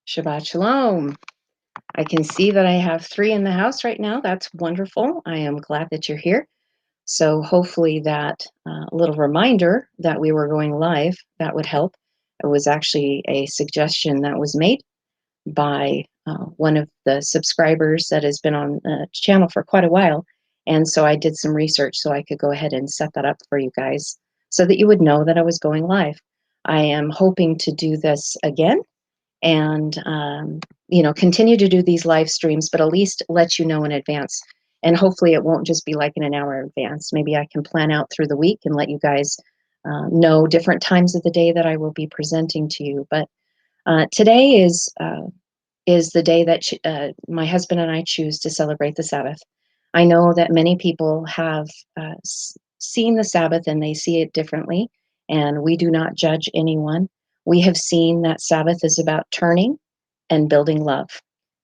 Shabbat Shalom. I can see that I have 3 in the house right now. That's wonderful. I am glad that you're here. So hopefully that little reminder that we were going live, that would help. It was actually a suggestion that was made by one of the subscribers that has been on the channel for quite a while. And so I did some research so I could go ahead and set that up for you guys so that you would know that I was going live. I am hoping to do this again and continue to do these live streams, but at least let you know in advance. And hopefully it won't just be like in an hour in advance. Maybe I can plan out through the week and let you guys know different times of the day that I will be presenting to you. But today is the day that my husband and I choose to celebrate the Sabbath. I know that many people have seen the Sabbath and they see it differently, and we do not judge anyone. We have seen that Sabbath is about turning and building love.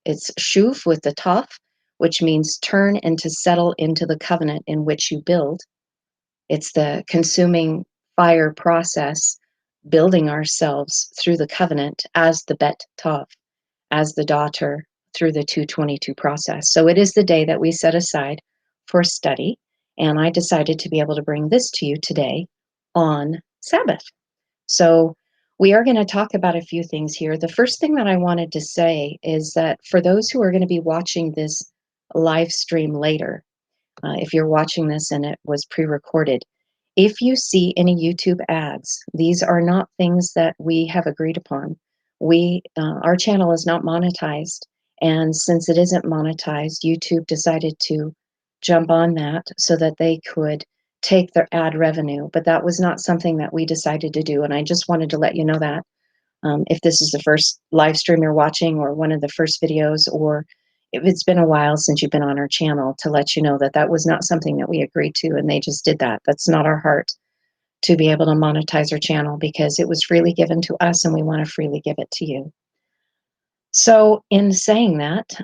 It's shuv with the taf, which means turn and to settle into the covenant in which you build. It's the consuming fire process, building ourselves through the covenant as the bet taf, as the daughter through the 222 process. So it is the day that we set aside for study, and I decided to be able to bring this to you today on Sabbath. So we are going to talk about a few things here. The first thing that I wanted to say is that for those who are going to be watching this live stream later, if you're watching this and it was pre-recorded, if you see any YouTube ads, these are not things that we have agreed upon. Our channel is not monetized, and since it isn't monetized, YouTube decided to jump on that so that they could take their ad revenue, but that was not something that we decided to do, and I just wanted to let you know that. If this is the first live stream you're watching or one of the first videos, or if it's been a while since you've been on our channel, to let you know that that was not something that we agreed to, and they just did that. That's not our heart to be able to monetize our channel, because it was freely given to us and we want to freely give it to you. So in saying that,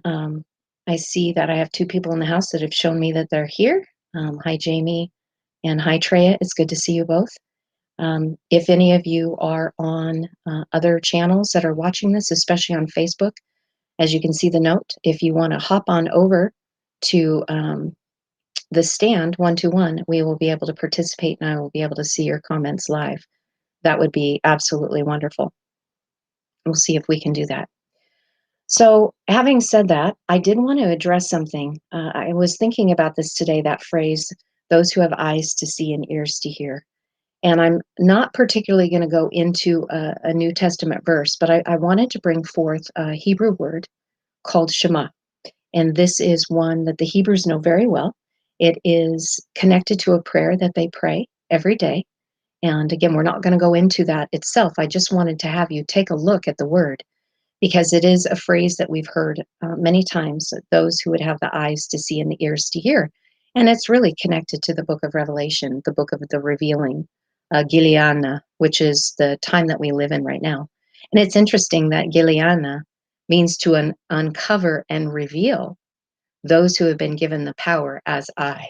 I see that I have 2 people in the house that have shown me that they're here. Hi, Jamie, and hi, Treya. It's good to see you both. If any of you are on other channels that are watching this, especially on Facebook, as you can see the note, if you want to hop on over to the stand 121, we will be able to participate and I will be able to see your comments live. That would be absolutely wonderful. We'll see if we can do that. So having said that, I did want to address something. I was thinking about this today, that phrase, those who have eyes to see and ears to hear. And I'm not particularly going to go into a New Testament verse, but I wanted to bring forth a Hebrew word called Shema. And this is one that the Hebrews know very well. It is connected to a prayer that they pray every day. And again, we're not going to go into that itself. I just wanted to have you take a look at the word, because it is a phrase that we've heard many times, those who would have the eyes to see and the ears to hear. And it's really connected to the book of Revelation, the book of the revealing, Gileana, which is the time that we live in right now. And it's interesting that Gileana means to uncover and reveal those who have been given the power as I.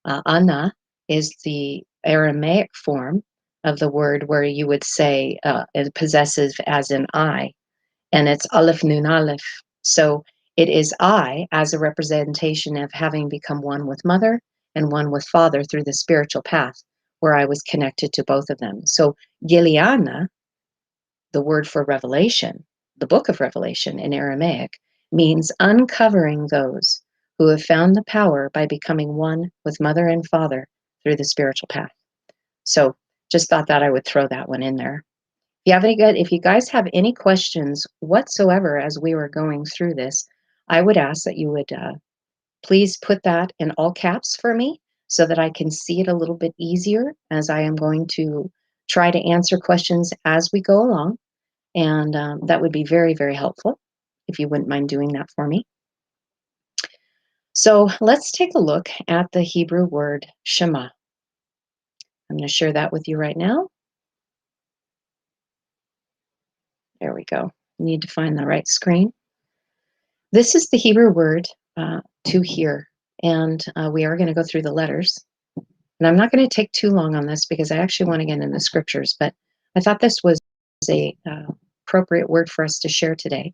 Ana is the Aramaic form of the word where you would say it possesses as in I, and it's Aleph Nun Aleph. So it is I as a representation of having become one with Mother and one with Father through the spiritual path, where I was connected to both of them. So Gileana, the word for revelation, the book of Revelation in Aramaic, means uncovering those who have found the power by becoming one with Mother and Father through the spiritual path. So just thought that I would throw that one in there. If you guys have any questions whatsoever as we were going through this, I would ask that you would please put that in all caps for me so that I can see it a little bit easier, as I am going to try to answer questions as we go along. And that would be very, very helpful if you wouldn't mind doing that for me. So let's take a look at the Hebrew word Shema. I'm going to share that with you right now. There we go. Need to find the right screen. This is the Hebrew word to hear, and we are going to go through the letters. And I'm not going to take too long on this because I actually want to get into the scriptures, but I thought this was a appropriate word for us to share today.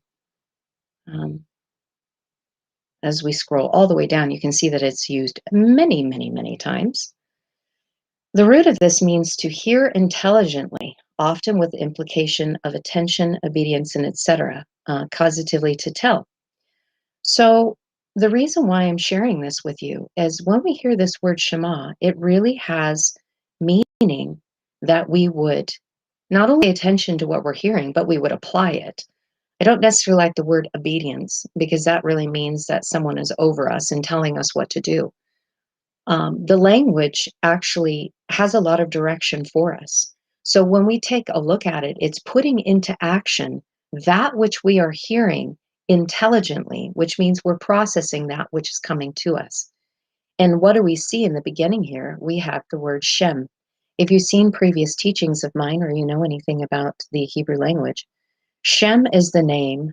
As we scroll all the way down, you can see that it's used many, many, many times. The root of this means to hear intelligently, often with the implication of attention, obedience, and etc., causatively to tell. So the reason why I'm sharing this with you is when we hear this word Shema, it really has meaning that we would not only pay attention to what we're hearing, but we would apply it. I don't necessarily like the word obedience because that really means that someone is over us and telling us what to do. The language actually has a lot of direction for us. So when we take a look at it, it's putting into action that which we are hearing intelligently, which means we're processing that which is coming to us. And what do we see in the beginning here? We have the word Shem. If you've seen previous teachings of mine or you know anything about the Hebrew language, Shem is the name.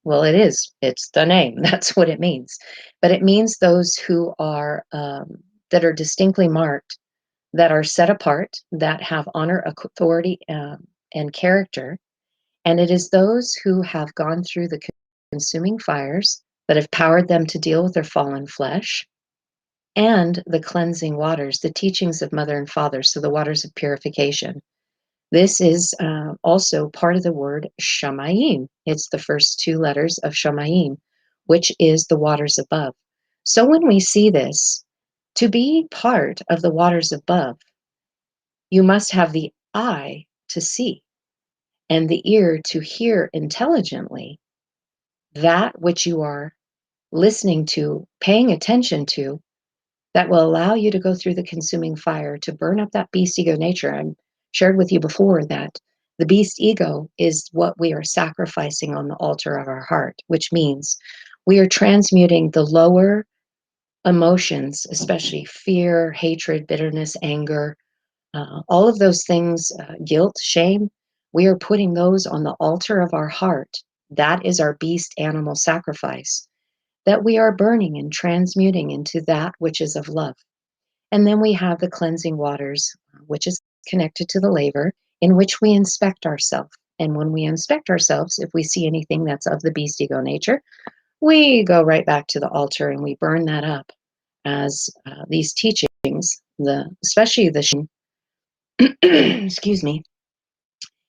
Well, it is. It's the name. That's what it means. But it means those who are that are distinctly marked, that are set apart, that have honor, authority, and character. And it is those who have gone through the consuming fires that have powered them to deal with their fallen flesh, and the cleansing waters, the teachings of mother and father, so the waters of purification. This is also part of the word shamayim. It's the first two letters of shamayim, which is the waters above. So when we see this, to be part of the waters above, you must have the eye to see and the ear to hear intelligently that which you are listening to, paying attention to, that will allow you to go through the consuming fire to burn up that beast ego nature. I shared with you before that the beast ego is what we are sacrificing on the altar of our heart, which means we are transmuting the lower emotions, especially fear, hatred, bitterness, anger, all of those things, guilt, shame. We are putting those on the altar of our heart. That is our beast animal sacrifice that we are burning and transmuting into that which is of love. And then we have the cleansing waters, which is connected to the laver, in which we inspect ourselves. And when we inspect ourselves, if we see anything that's of the beast ego nature, we go right back to the altar and we burn that up as these teachings, especially the excuse me,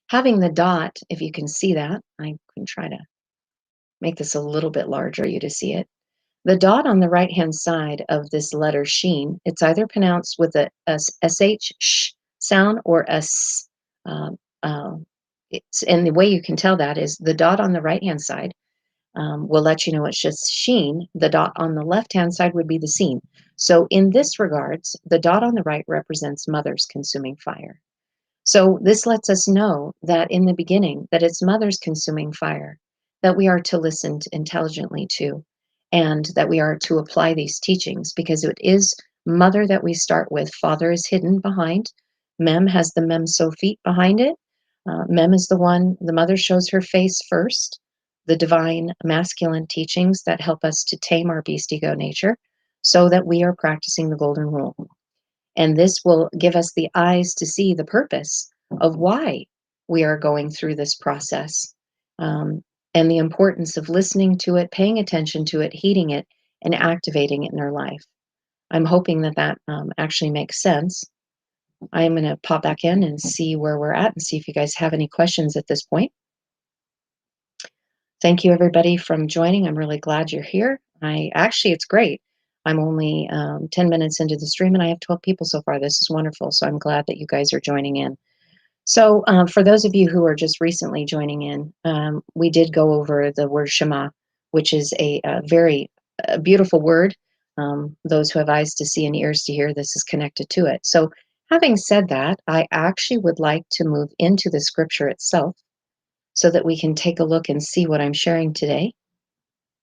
having the dot, if you can see that, I can try to make this a little bit larger for you to see it. The dot on the right-hand side of this letter sheen, it's either pronounced with a sh sh sound or a s. And the way you can tell that is the dot on the right-hand side will let you know it's just sheen. The dot on the left-hand side would be the seen. So in this regards, the dot on the right represents mother's consuming fire. So this lets us know that in the beginning, that it's mother's consuming fire that we are to listen intelligently to, and that we are to apply these teachings, because it is mother that we start with. Father is hidden behind. Mem has the mem sophit behind it. Mem is the mother shows her face first, the divine masculine teachings that help us to tame our beast ego nature so that we are practicing the golden rule. And this will give us the eyes to see the purpose of why we are going through this process, and the importance of listening to it, paying attention to it, heeding it, and activating it in our life. I'm hoping that actually makes sense. I'm going to pop back in and see where we're at and see if you guys have any questions at this point. Thank you, everybody, from joining. I'm really glad you're here. It's great. I'm only 10 minutes into the stream and I have 12 people so far. This is wonderful. So I'm glad that you guys are joining in. So for those of you who are just recently joining in, we did go over the word Shema, which is a very beautiful word. Those who have eyes to see and ears to hear, this is connected to it. So having said that, I actually would like to move into the scripture itself so that we can take a look and see what I'm sharing today.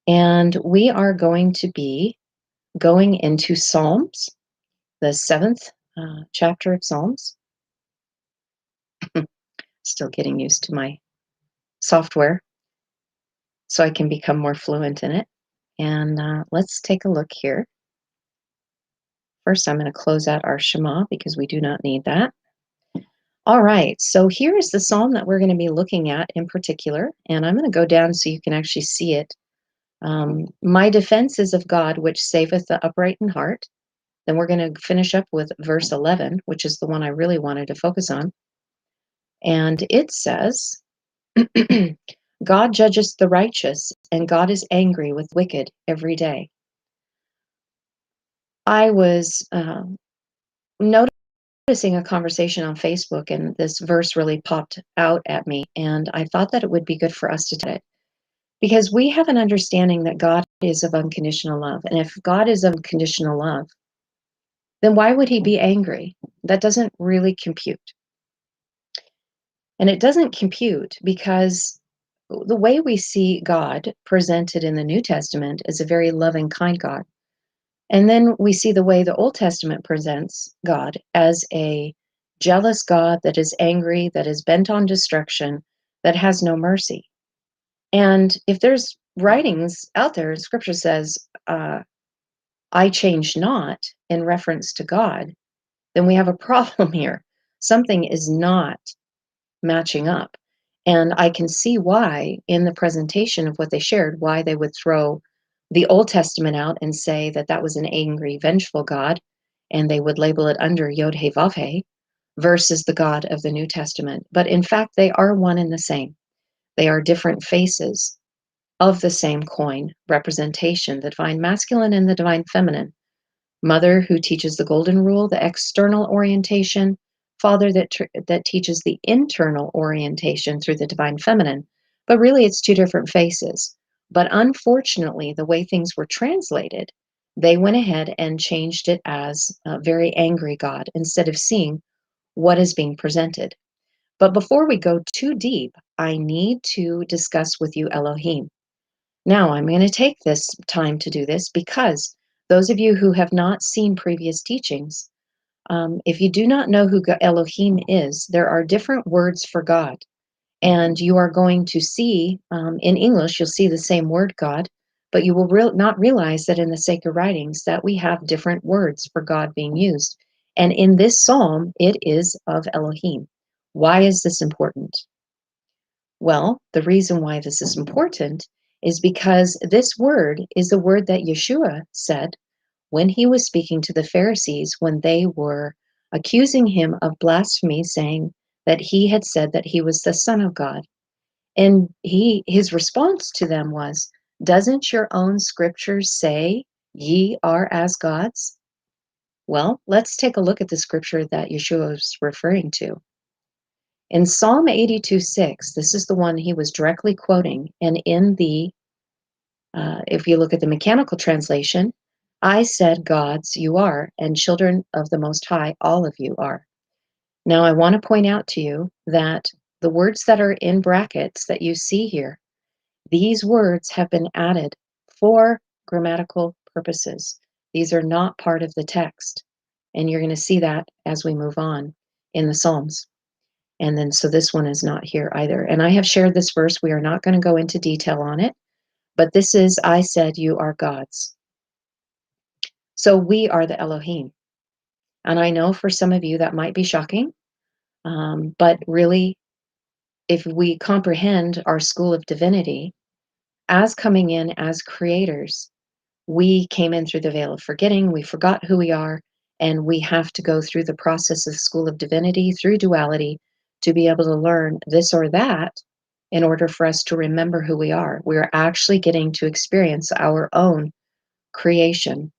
And we are going to be going into Psalms, the 7th chapter of Psalms. Still getting used to my software so I can become more fluent in it. And let's take a look here. First, I'm going to close out our Shema because we do not need that. All right, so here is the psalm that we're going to be looking at in particular, and I'm going to go down so you can actually see it My defense is of God, which saveth the upright in heart. Then we're going to finish up with verse 11, which is the one I really wanted to focus on. And it says, God judges the righteous, and God is angry with wicked every day. I was noticing a conversation on Facebook, and this verse really popped out at me, and I thought that it would be good for us to do it. Because we have an understanding that God is of unconditional love. And if God is of unconditional love, then why would he be angry? That doesn't really compute. And it doesn't compute because the way we see God presented in the New Testament is a very loving, kind God. And then we see the way the Old Testament presents God as a jealous God that is angry, that is bent on destruction, that has no mercy. And if there's writings out there, scripture says, I change not in reference to God, then we have a problem here. Something is not matching up. And I can see why, in the presentation of what they shared, why they would throw the Old Testament out and say that that was an angry, vengeful God, and they would label it under Yod He Vav He versus the God of the New Testament. But in fact, they are one and the same. They are different faces of the same coin, representation, the divine masculine and the divine feminine. Mother who teaches the golden rule, the external orientation, father that teaches the internal orientation through the divine feminine. But really, it's two different faces. But unfortunately, the way things were translated, they went ahead and changed it as a very angry God instead of seeing what is being presented. But before we go too deep, I need to discuss with you Elohim. Now, I'm going to take this time to do this because those of you who have not seen previous teachings, if you do not know who Elohim is, there are different words for God. And you are going to see, in English, you'll see the same word God, but you will not realize that in the sacred writings that we have different words for God being used. And in this psalm, it is of Elohim. Why is this important? Well, the reason why this is important is because this word is the word that Yeshua said when he was speaking to the Pharisees when they were accusing him of blasphemy, saying that he had said that he was the Son of God. And his response to them was, doesn't your own scriptures say ye are as gods? Well, let's take a look at the scripture that Yeshua was referring to. In Psalm 82:6, this is the one he was directly quoting. And in the, if you look at the mechanical translation, I said, gods you are, and children of the Most High, all of you are. Now, I want to point out to you that the words that are in brackets that you see here, these words have been added for grammatical purposes. These are not part of the text. And you're going to see that as we move on in the Psalms. And then, so this one is not here either. And I have shared this verse. We are not going to go into detail on it, but this is, I said, you are gods. So we are the Elohim. And I know for some of you that might be shocking, but really, if we comprehend our school of divinity as coming in as creators, we came in through the veil of forgetting, we forgot who we are, and we have to go through the process of school of divinity through duality to be able to learn this or that in order for us to remember who we are. We're actually getting to experience our own creation.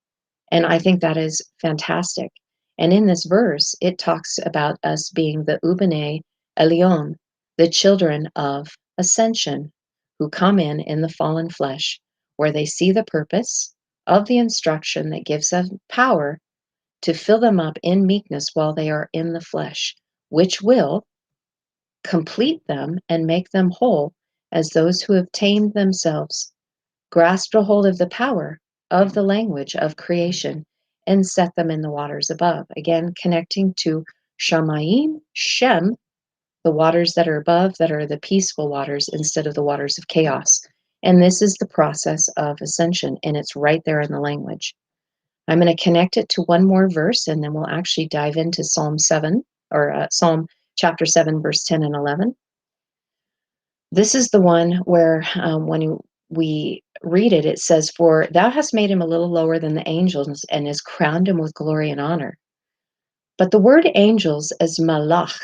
And I think that is fantastic. And in this verse, it talks about us being the Ubene Elion, the children of ascension, who come in the fallen flesh, where they see the purpose of the instruction that gives them power to fill them up in meekness while they are in the flesh, which will complete them and make them whole as those who have tamed themselves, grasped a hold of the power of the language of creation, and set them in the waters above. Again, connecting to Shamayim, Shem, the waters that are above, that are the peaceful waters instead of the waters of chaos. And this is the process of ascension, and it's right there in the language. I'm going to connect it to one more verse, and then we'll actually dive into Psalm 7, or Psalm chapter 7, verse 10 and 11. This is the one where when we read it, it says, "For thou hast made him a little lower than the angels and has crowned him with glory and honor." But the word angels is malach.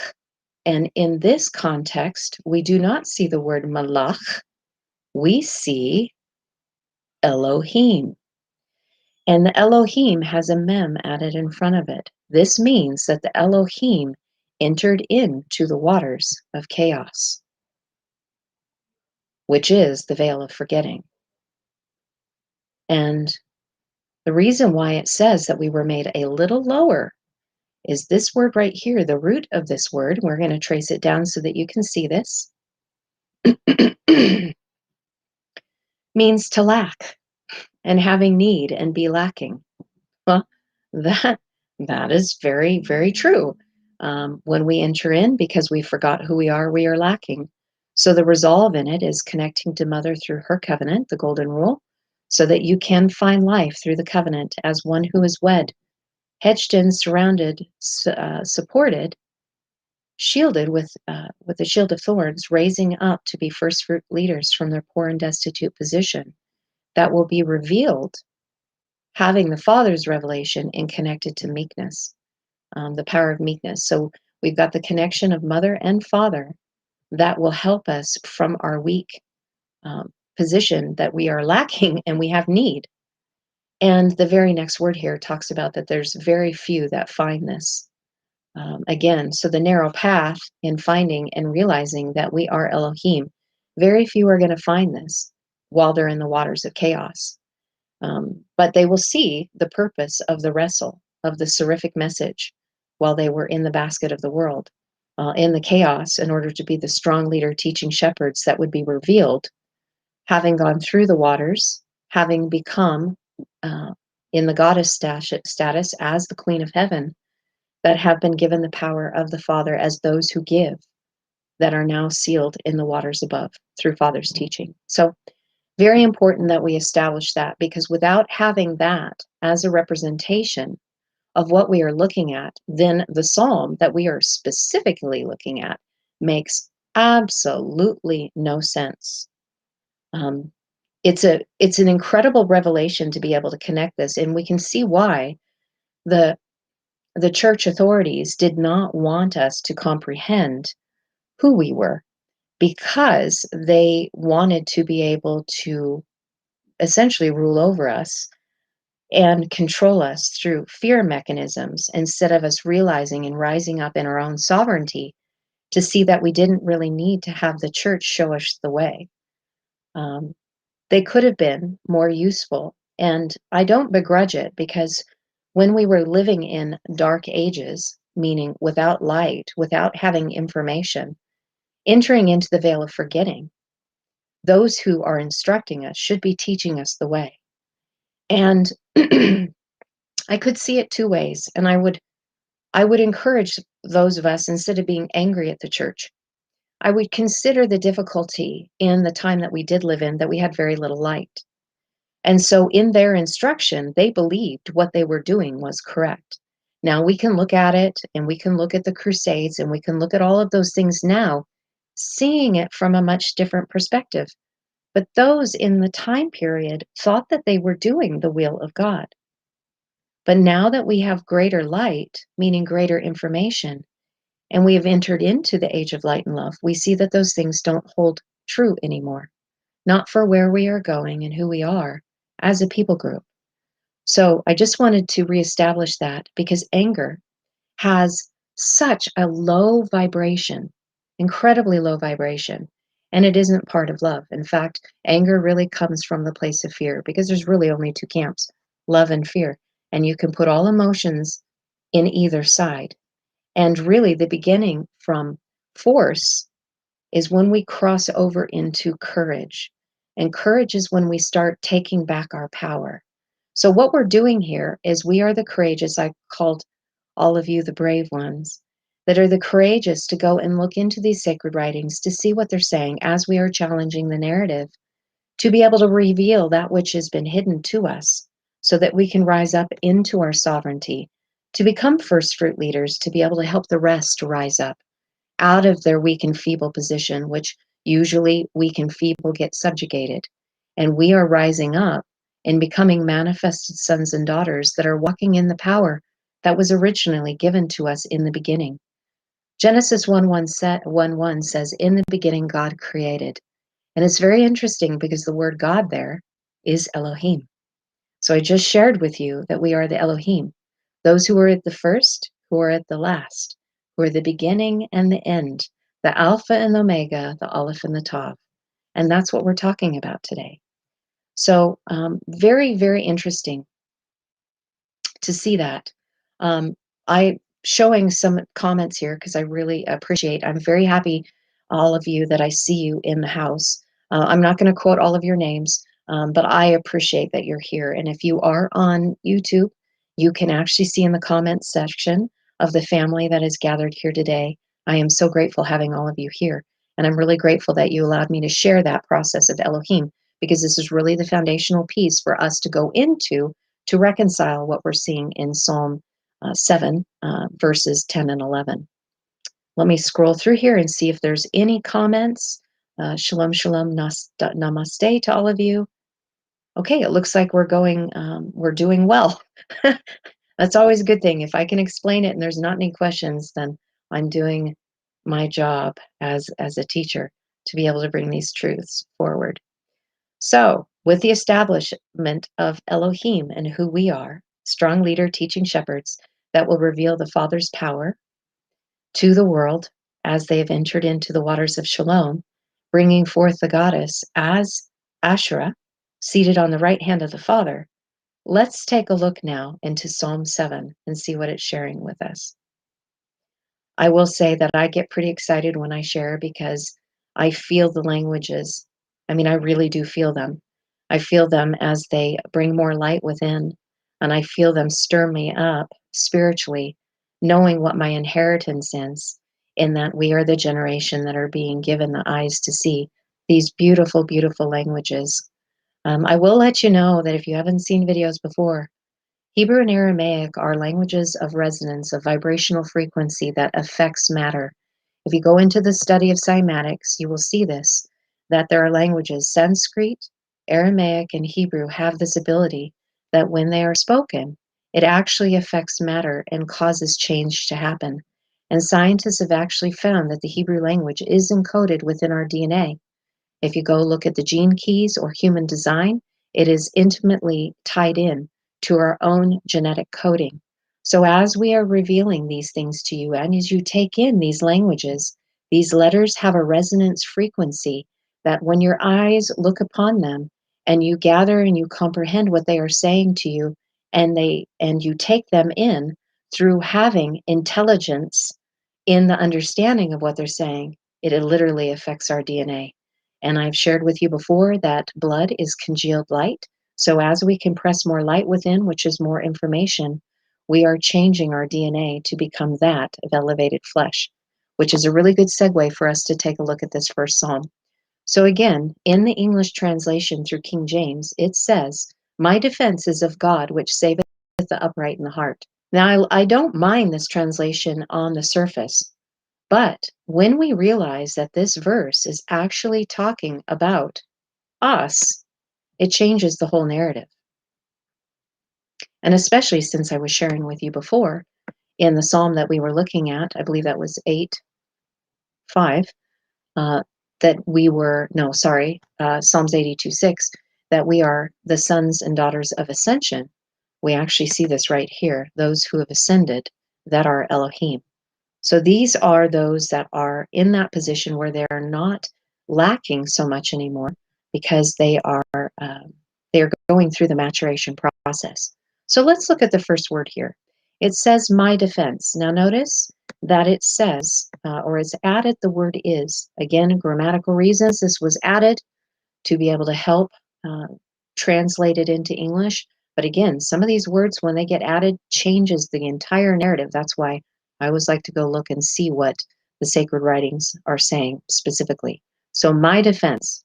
And in this context, we do not see the word malach. We see Elohim. And the Elohim has a mem added in front of it. This means that the Elohim entered into the waters of chaos, which is the veil of forgetting. And the reason why it says that we were made a little lower is this word right here, the root of this word. We're going to trace it down so that you can see this. Means to lack and having need and be lacking. Well, that is very, very true. When we enter in, because we forgot who we are lacking. So the resolve in it is connecting to Mother through her covenant, the golden rule, so that you can find life through the covenant as one who is wed, hedged in, surrounded, supported, shielded with the shield of thorns, raising up to be first fruit leaders from their poor and destitute position that will be revealed, having the Father's revelation and connected to meekness, the power of meekness. So we've got the connection of Mother and Father that will help us from our weak position that we are lacking and we have need. And the very next word here talks about that there's very few that find this. Again, so the narrow path in finding and realizing that we are Elohim, very few are going to find this while they're in the waters of chaos. But they will see the purpose of the wrestle, of the seraphic message, while they were in the basket of the world, in the chaos, in order to be the strong leader teaching shepherds that would be revealed, having gone through the waters, having become in the goddess status as the Queen of Heaven, that have been given the power of the Father as those who give, that are now sealed in the waters above through Father's teaching. So very important that we establish that, because without having that as a representation of what we are looking at, then the psalm that we are specifically looking at makes absolutely no sense. It's an incredible revelation to be able to connect this, and we can see why the church authorities did not want us to comprehend who we were, because they wanted to be able to essentially rule over us and control us through fear mechanisms, instead of us realizing and rising up in our own sovereignty to see that we didn't really need to have the church show us the way. They could have been more useful, and I don't begrudge it, because when we were living in dark ages, meaning without light, without having information, entering into the veil of forgetting, those who are instructing us should be teaching us the way. And I could see it two ways, and I would encourage those of us, instead of being angry at the church, I would consider the difficulty in the time that we did live in, that we had very little light. And so in their instruction, they believed what they were doing was correct. Now we can look at it, and we can look at the Crusades, and we can look at all of those things now, seeing it from a much different perspective. But those in the time period thought that they were doing the will of God. But now that we have greater light, meaning greater information, and we have entered into the age of light and love, we see that those things don't hold true anymore, not for where we are going and who we are as a people group. So I just wanted to reestablish that, because anger has such a low vibration, incredibly low vibration, and it isn't part of love. In fact, anger really comes from the place of fear, because there's really only two camps, love and fear. And you can put all emotions in either side. And really the beginning from force is when we cross over into courage. And courage is when we start taking back our power. So what we're doing here is we are the courageous. I called all of you the brave ones, that are the courageous to go and look into these sacred writings to see what they're saying as we are challenging the narrative, to be able to reveal that which has been hidden to us, so that we can rise up into our sovereignty, to become first fruit leaders, to be able to help the rest to rise up out of their weak and feeble position, which usually weak and feeble get subjugated. And we are rising up and becoming manifested sons and daughters that are walking in the power that was originally given to us in the beginning. Genesis 1:1 says, "In the beginning God created." And it's very interesting because the word God there is Elohim. So I just shared with you that we are the Elohim, those who are at the first, who are at the last, who are the beginning and the end, the Alpha and the Omega, the Aleph and the Tav. And that's what we're talking about today. So very, very interesting to see that. I showing some comments here because I really appreciate. I'm very happy, all of you, that I see you in the house. I'm not going to quote all of your names, but I appreciate that you're here. And if you are on YouTube, you can actually see in the comments section of the family that is gathered here today. I am so grateful having all of you here. And I'm really grateful that you allowed me to share that process of Elohim, because this is really the foundational piece for us to go into to reconcile what we're seeing in Psalm 7, verses 10 and 11. Let me scroll through here and see if there's any comments. Shalom, shalom, namaste to all of you. Okay, it looks like we're doing well. That's always a good thing. If I can explain it and there's not any questions, then I'm doing my job as a teacher to be able to bring these truths forward. So, with the establishment of Elohim and who we are, strong leader teaching shepherds that will reveal the Father's power to the world as they have entered into the waters of Shalom, bringing forth the goddess as Asherah, seated on the right hand of the Father. Let's take a look now into Psalm 7 and see what it's sharing with us. I will say that I get pretty excited when I share because I feel the languages. I mean, I really do feel them. I feel them as they bring more light within, and I feel them stir me up spiritually, knowing what my inheritance is, in that we are the generation that are being given the eyes to see these beautiful, beautiful languages. I will let you know that if you haven't seen videos before, Hebrew and Aramaic are languages of resonance, of vibrational frequency that affects matter. If you go into the study of cymatics, you will see this, that there are languages, Sanskrit, Aramaic, and Hebrew have this ability that when they are spoken, it actually affects matter and causes change to happen. And scientists have actually found that the Hebrew language is encoded within our DNA. If you go look at the gene keys or human design, it is intimately tied in to our own genetic coding. So as we are revealing these things to you, and as you take in these languages, these letters have a resonance frequency that when your eyes look upon them and you gather and you comprehend what they are saying to you, and you take them in through having intelligence in the understanding of what they're saying, it literally affects our DNA. And I've shared with you before that blood is congealed light. So as we compress more light within, which is more information, we are changing our DNA to become that of elevated flesh, which is a really good segue for us to take a look at this first psalm. So again, in the English translation through King James, it says, "My defense is of God, which saveth the upright in the heart." Now, I don't mind this translation on the surface. But when we realize that this verse is actually talking about us, it changes the whole narrative. And especially since I was sharing with you before in the psalm that we were looking at, I believe that was 8:5, that we were, no, sorry, Psalms 82:6, that we are the sons and daughters of ascension. We actually see this right here, those who have ascended, that are Elohim. So these are those that are in that position where they're not lacking so much anymore because they're going through the maturation process. So let's look at the first word here. It says "my defense." Now notice that it says, or it's added the word "is." Again, grammatical reasons, this was added to be able to help uh, translate it into English. But again, some of these words, when they get added, changes the entire narrative. That's why I always like to go look and see what the sacred writings are saying specifically. So "my defense."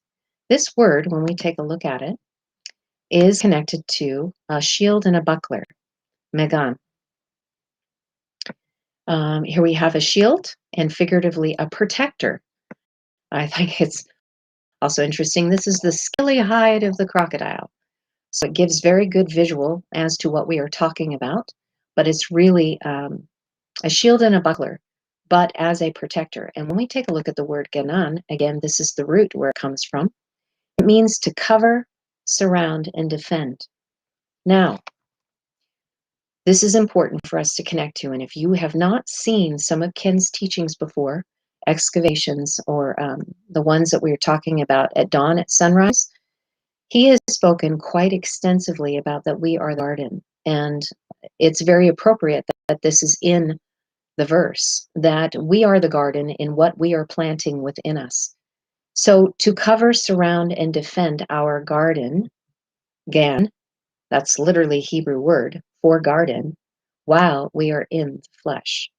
This word, when we take a look at it, is connected to a shield and a buckler, megan. Here we have a shield and figuratively a protector. I think it's Also interesting, this is the scaly hide of the crocodile. So it gives very good visual as to what we are talking about, but it's really a shield and a buckler, but as a protector. And when we take a look at the word ganan, again, this is the root where it comes from. It means to cover, surround, and defend. Now, this is important for us to connect to. And if you have not seen some of Ken's teachings before, excavations, or the ones that we were talking about at dawn, at sunrise, he has spoken quite extensively about that we are the garden. And it's very appropriate that this is in the verse, that we are the garden in what we are planting within us. So to cover, surround, and defend our garden, gan, that's literally Hebrew word for garden, while we are in the flesh.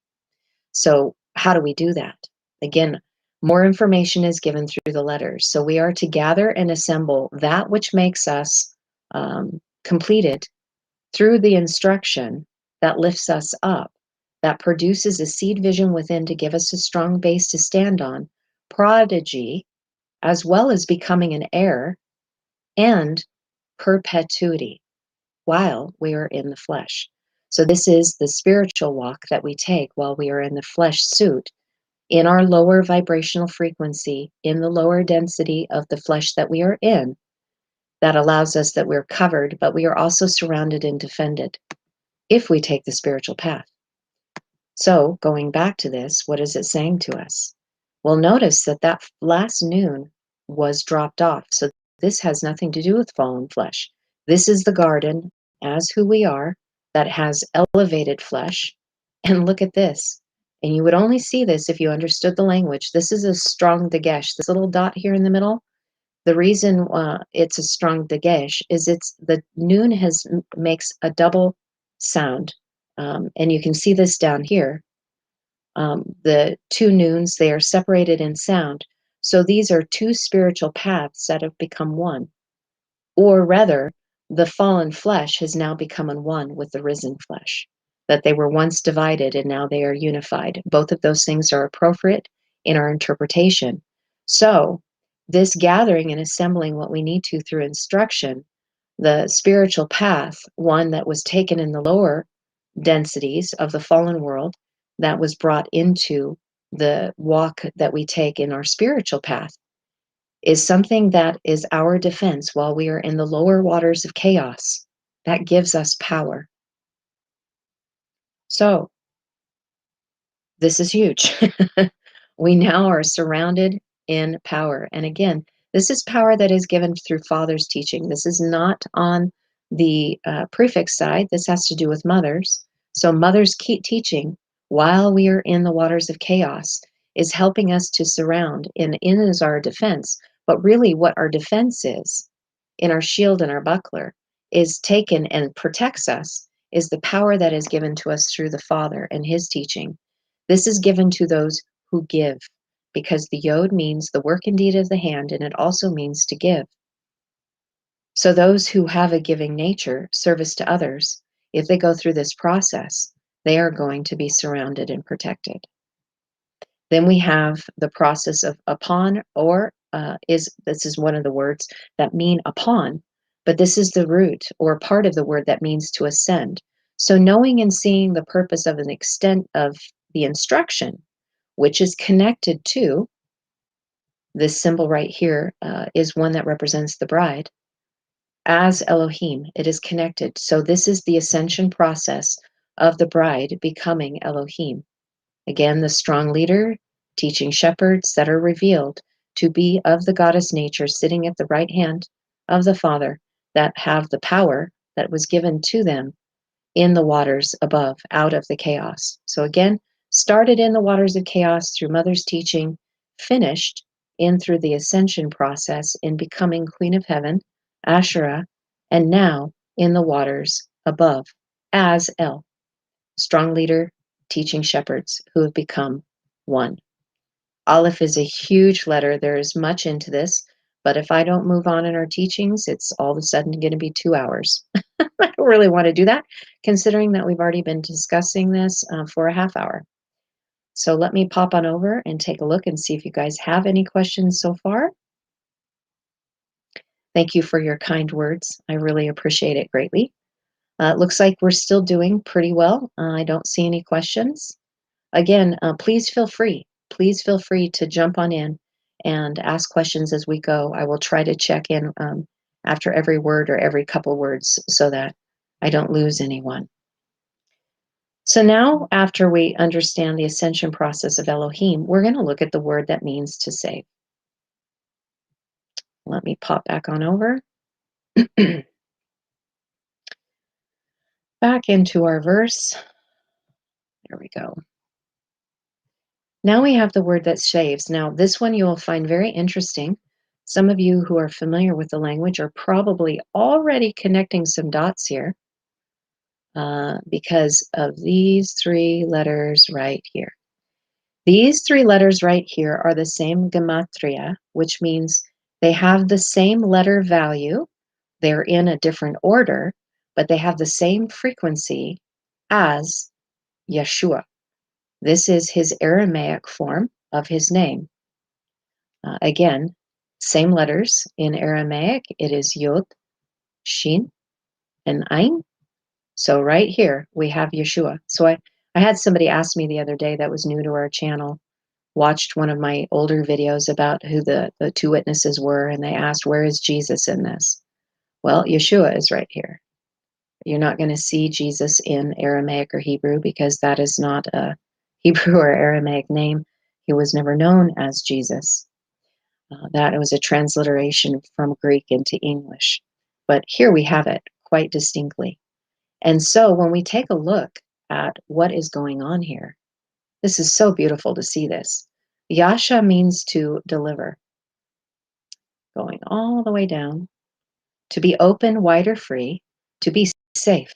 So how do we do that? Again, more information is given through the letters. So we are to gather and assemble that which makes us completed through the instruction that lifts us up, that produces a seed vision within to give us a strong base to stand on, prodigy, as well as becoming an heir, and perpetuity while we are in the flesh. So this is the spiritual walk that we take while we are in the flesh suit, in our lower vibrational frequency, in the lower density of the flesh that we are in, that allows us that we're covered, but we are also surrounded and defended if we take the spiritual path. So going back to this, what is it saying to us? Well, notice that that last noon was dropped off. So this has nothing to do with fallen flesh. This is the garden as who we are that has elevated flesh. And look at this. And you would only see this if you understood the language. This is a strong dagesh. This little dot here in the middle, the reason it's a strong dagesh is it's the noon makes a double sound. And you can see this down here. The two noons, they are separated in sound. So these are two spiritual paths that have become one. Or rather, the fallen flesh has now become one with the risen flesh. That they were once divided and now they are unified. Both of those things are appropriate in our interpretation. So, this gathering and assembling what we need to through instruction, the spiritual path, one that was taken in the lower densities of the fallen world, that was brought into the walk that we take in our spiritual path, is something that is our defense while we are in the lower waters of chaos. That gives us power. So, this is huge. We now are surrounded in power. And again, this is power that is given through Father's teaching. This is not on the prefix side. This has to do with mothers. So Mother's teaching, while we are in the waters of chaos, is helping us to surround, and in is our defense. But really what our defense is, in our shield and our buckler, is taken and protects us, is the power that is given to us through the Father and his teaching. This is given to those who give, because the yod means the work and deed of the hand, and it also means to give. So those who have a giving nature, service to others, if they go through this process, they are going to be surrounded and protected. Then we have the process of upon, or this is one of the words that mean upon, but this is the root or part of the word that means to ascend. So knowing and seeing the purpose of an extent of the instruction, which is connected to this symbol right here, is one that represents the bride. As Elohim, it is connected. So this is the ascension process of the bride becoming Elohim. Again, the strong leader, teaching shepherds that are revealed to be of the goddess nature, sitting at the right hand of the Father, that have the power that was given to them in the waters above, out of the chaos. So again, started in the waters of chaos through Mother's teaching, finished in through the ascension process in becoming Queen of Heaven, Asherah, and now in the waters above as El, strong leader, teaching shepherds who have become one. Aleph is a huge letter. There is much into this, but if I don't move on in our teachings, it's all of a sudden going to be 2 hours. I don't really want to do that, considering that we've already been discussing this for a half hour. So let me pop on over and take a look and see if you guys have any questions so far. Thank you for your kind words. I really appreciate it greatly. It looks like we're still doing pretty well. I don't see any questions. Again, please feel free. Please feel free to jump on in and ask questions as we go. I will try to check in after every word or every couple words so that I don't lose anyone. So now, after we understand the ascension process of Elohim, we're going to look at the word that means to save. Let me pop back on over. Back into our verse. There we go. Now we have the word that saves. Now, this one you will find very interesting. Some of you who are familiar with the language are probably already connecting some dots here because of these three letters right here. These three letters right here are the same gematria, which means they have the same letter value. They're in a different order, but they have the same frequency as Yeshua. This is his Aramaic form of his name. Again, same letters in Aramaic. It is Yod, Shin, and Ain. So right here, we have Yeshua. So I had somebody ask me the other day that was new to our channel, watched one of my older videos about who the two witnesses were, and they asked, where is Jesus in this? Well, Yeshua is right here. You're not going to see Jesus in Aramaic or Hebrew because that is not a Hebrew or Aramaic name. He was never known as Jesus. That was a transliteration from Greek into English. But here we have it quite distinctly. And so when we take a look at what is going on here, this is so beautiful to see this. Yasha means to deliver, going all the way down, to be open, wide, or free, to be safe,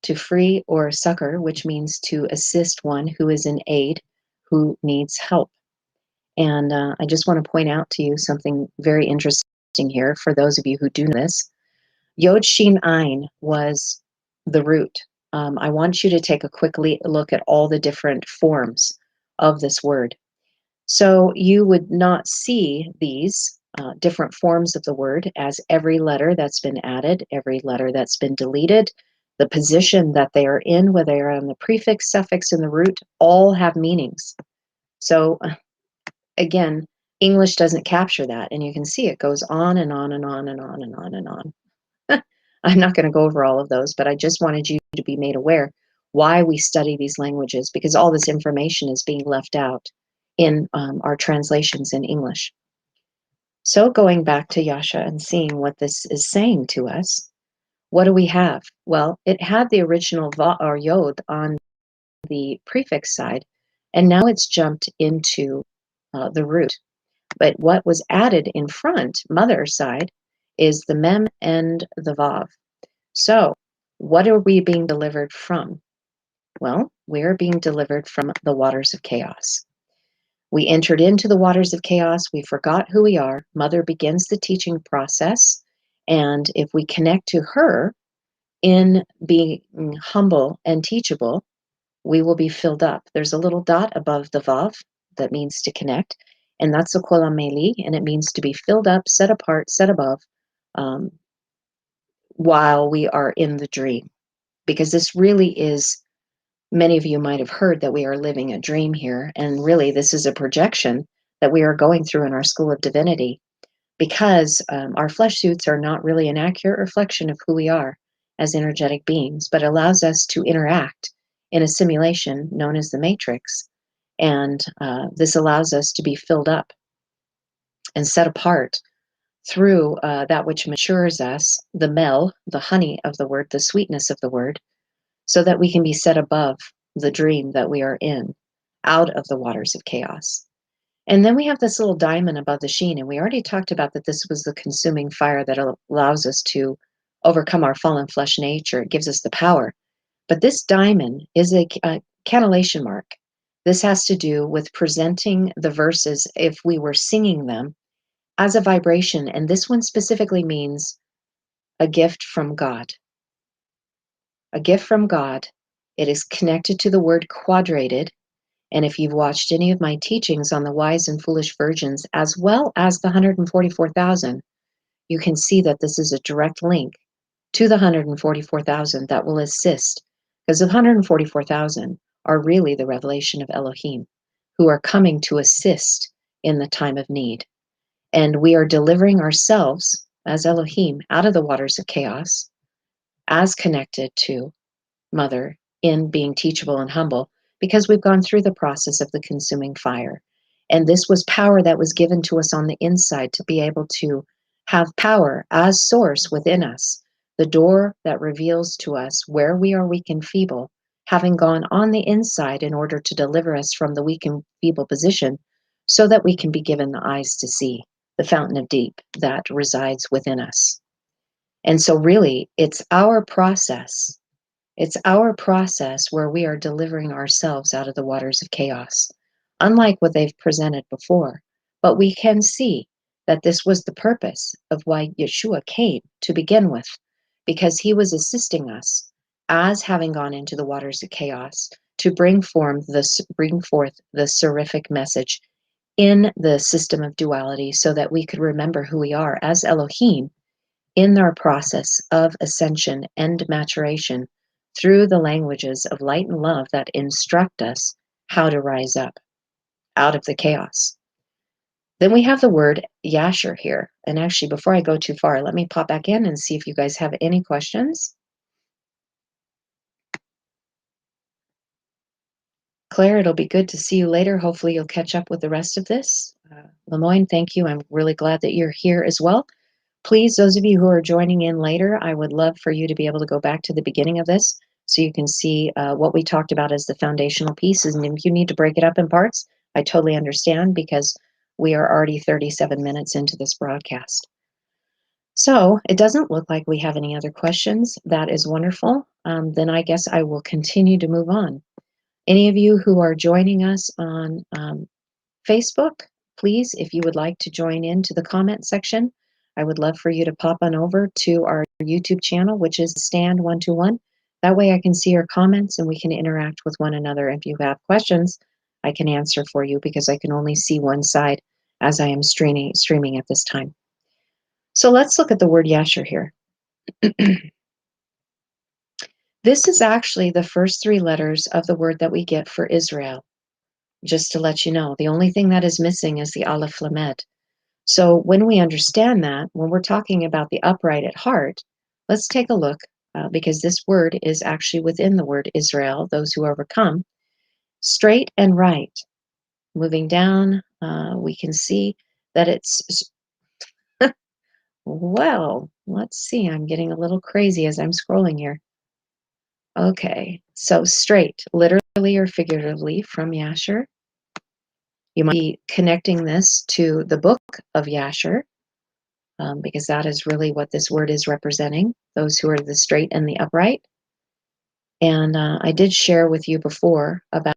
to free or succor, which means to assist one who is in aid, who needs help. And I just want to point out to you something very interesting here for those of you who do this. Yod Shin Ein was the root. I want you to take a quick look at all the different forms of this word. So you would not see these different forms of the word as every letter that's been added, every letter that's been deleted, the position that they are in, whether they're on the prefix, suffix, and the root, all have meanings. So again, English doesn't capture that, and you can see it goes on and on and on and on and on and on. I'm not going to go over all of those, but I just wanted you to be made aware why we study these languages, because all this information is being left out in our translations in English. So going back to Yasha and seeing what this is saying to us, what do we have? Well, it had the original va or yod on the prefix side, and now it's jumped into the root. But what was added in front, mother side, is the mem and the vav. So what are we being delivered from? Well, we are being delivered from the waters of chaos. We entered into the waters of chaos. We forgot who we are. Mother begins the teaching process. And if we connect to her in being humble and teachable, we will be filled up. There's a little dot above the vav that means to connect. And that's the kol hameli, and it means to be filled up, set apart, set above, while we are in the dream. Because this really is, many of you might have heard that we are living a dream here, and really this is a projection that we are going through in our School of Divinity, because our flesh suits are not really an accurate reflection of who we are as energetic beings, but allows us to interact in a simulation known as the Matrix. And this allows us to be filled up and set apart through that which matures us, the mel, the honey of the word, the sweetness of the word, so that we can be set above the dream that we are in, out of the waters of chaos. And then we have this little diamond above the sheen, and we already talked about that this was the consuming fire that allows us to overcome our fallen flesh nature. It gives us the power. But this diamond is a cannellation mark. This has to do with presenting the verses, if we were singing them, as a vibration. And this one specifically means a gift from God. A gift from God. It is connected to the word quadrated. And if you've watched any of my teachings on the wise and foolish virgins, as well as the 144,000, you can see that this is a direct link to the 144,000 that will assist, because the 144,000 are really the revelation of Elohim, who are coming to assist in the time of need. And we are delivering ourselves as Elohim out of the waters of chaos, as connected to Mother in being teachable and humble, because we've gone through the process of the consuming fire. And this was power that was given to us on the inside to be able to have power as source within us, the door that reveals to us where we are weak and feeble, having gone on the inside in order to deliver us from the weak and feeble position, so that we can be given the eyes to see the fountain of deep that resides within us. And so really, it's our process. It's our process where we are delivering ourselves out of the waters of chaos, unlike what they've presented before. But we can see that this was the purpose of why Yeshua came to begin with, because he was assisting us as having gone into the waters of chaos to bring forth the seraphic message in the system of duality, so that we could remember who we are as Elohim in our process of ascension and maturation through the languages of light and love that instruct us how to rise up out of the chaos. Then we have the word Yasher here. And actually, before I go too far, let me pop back in and see if you guys have any questions. Claire, it'll be good to see you later. Hopefully you'll catch up with the rest of this. Lemoyne, thank you. I'm really glad that you're here as well. Please, those of you who are joining in later, I would love for you to be able to go back to the beginning of this so you can see what we talked about as the foundational pieces. And if you need to break it up in parts, I totally understand, because we are already 37 minutes into this broadcast. So it doesn't look like we have any other questions. That is wonderful. Then I guess I will continue to move on. Any of you who are joining us on Facebook, please, if you would like to join into the comment section, I would love for you to pop on over to our YouTube channel, which is Stand 121. That way I can see your comments and we can interact with one another. If you have questions, I can answer for you, because I can only see one side as I am streaming at this time. So let's look at the word Yasher here. This is actually the first three letters of the word that we get for Israel. Just to let you know, the only thing that is missing is the Aleph Lamed. So when we understand that, when we're talking about the upright at heart, let's take a look, because this word is actually within the word Israel, those who overcome. Straight and right. Moving down, we can see that it's, well, let's see, I'm getting a little crazy as I'm scrolling here. Okay, so straight, literally or figuratively from Yasher. You might be connecting this to the book of Yasher, because that is really what this word is representing, those who are the straight and the upright. And I did share with you before about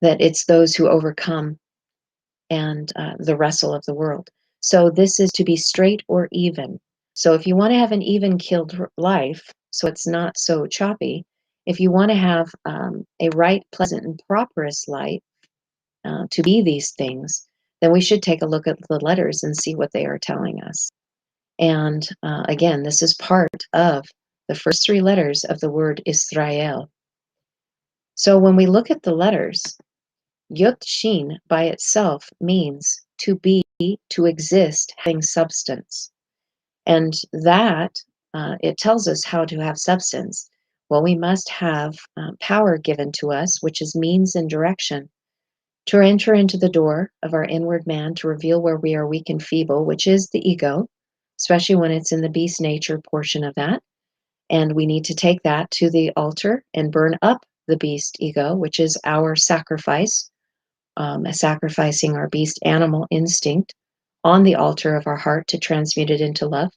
that it's those who overcome and the wrestle of the world. So this is to be straight or even. So if you want to have an even-keeled life, so it's not so choppy, if you want to have a right, pleasant, and prosperous life, to be these things, then we should take a look at the letters and see what they are telling us. And again, this is part of the first three letters of the word Israel. So when we look at the letters, Yot Shin by itself means to be, to exist, having substance. And that, it tells us how to have substance. Well, we must have power given to us, which is means and direction, to enter into the door of our inward man, to reveal where we are weak and feeble, which is the ego, especially when it's in the beast nature portion of that. And we need to take that to the altar and burn up the beast ego, which is our sacrifice, sacrificing our beast animal instinct on the altar of our heart to transmute it into love,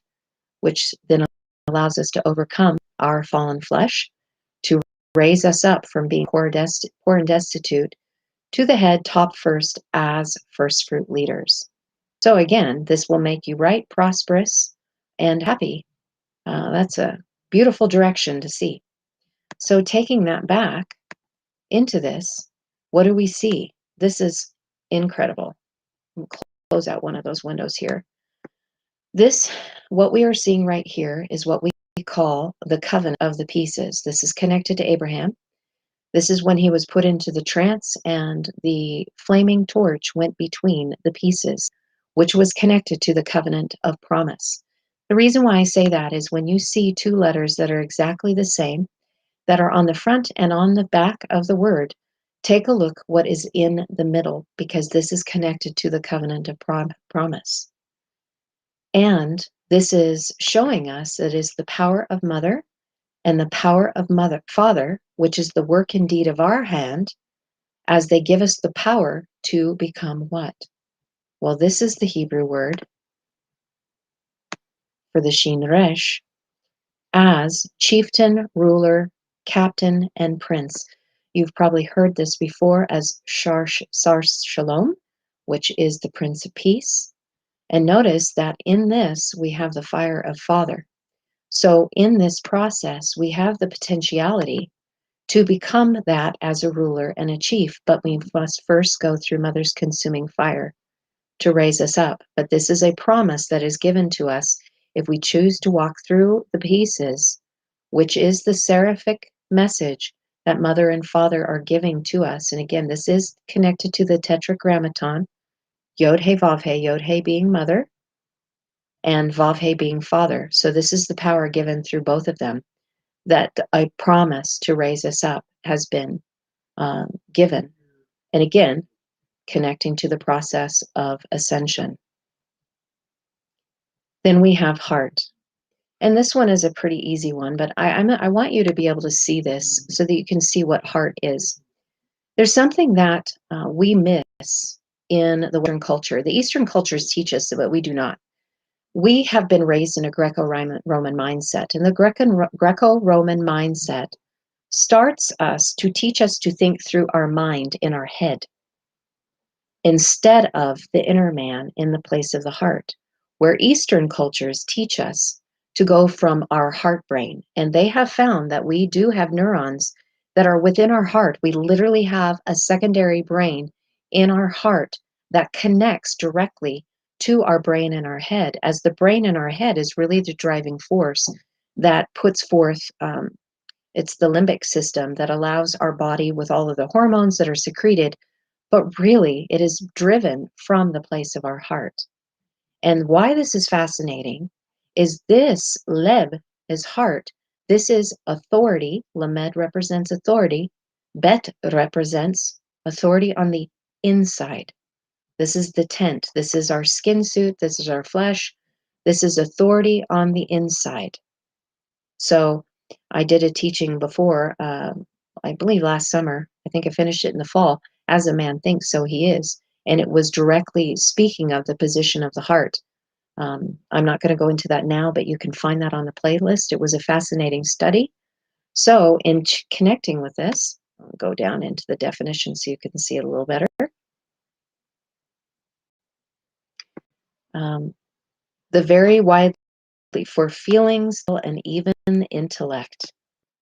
which then allows us to overcome our fallen flesh, to raise us up from being poor and destitute to the head, top first, as first fruit leaders. So again, this will make you right, prosperous, and happy. That's a beautiful direction to see. So taking that back into this, what do we see? This is incredible. close out one of those windows here. This, what we are seeing right here, is what we call the covenant of the pieces. This is connected to Abraham. This is when he was put into the trance and the flaming torch went between the pieces, which was connected to the covenant of promise. The reason why I say that is when you see two letters that are exactly the same, that are on the front and on the back of the word, take a look what is in the middle, because this is connected to the covenant of promise. And this is showing us that it is the power of mother and the power of father, which is the work and deed of our hand, as they give us the power to become what? Well, this is the Hebrew word for the Shin Resh, as chieftain, ruler, captain, and prince. You've probably heard this before as Sar Shalom, which is the Prince of Peace. And notice that in this, we have the fire of Father. So in this process, we have the potentiality to become that as a ruler and a chief, but we must first go through Mother's consuming fire to raise us up. But this is a promise that is given to us if we choose to walk through the pieces, which is the seraphic message that Mother and Father are giving to us. And again, this is connected to the tetragrammaton, Yod He Vav He, Yod He being Mother, and Vav He being Father. So this is the power given through both of them, that a promise to raise us up has been given. And again, connecting to the process of ascension. Then we have heart. And this one is a pretty easy one, but I want you to be able to see this so that you can see what heart is. There's something that we miss in the Western culture. The Eastern cultures teach us, but we do not. We have been raised in a Greco-Roman mindset, and the Greco-Roman mindset starts us to teach us to think through our mind in our head, instead of the inner man in the place of the heart, where Eastern cultures teach us to go from our heart brain. And they have found that we do have neurons that are within our heart. We literally have a secondary brain in our heart that connects directly to our brain in our head, as the brain in our head is really the driving force that puts forth, it's the limbic system that allows our body with all of the hormones that are secreted, but really it is driven from the place of our heart. And why this is fascinating is this leb is heart. This is authority. Lamed represents authority. Bet represents authority on the inside. This is the tent. This is our skin suit. This is our flesh. This is authority on the inside. So I did a teaching before, I believe last summer. I think I finished it in the fall. As a man thinks, so he is. And it was directly speaking of the position of the heart. I'm not going to go into that now, but you can find that on the playlist. It was a fascinating study. So in connecting with this, I'll go down into the definition so you can see it a little better. The very widely for feelings and even intellect,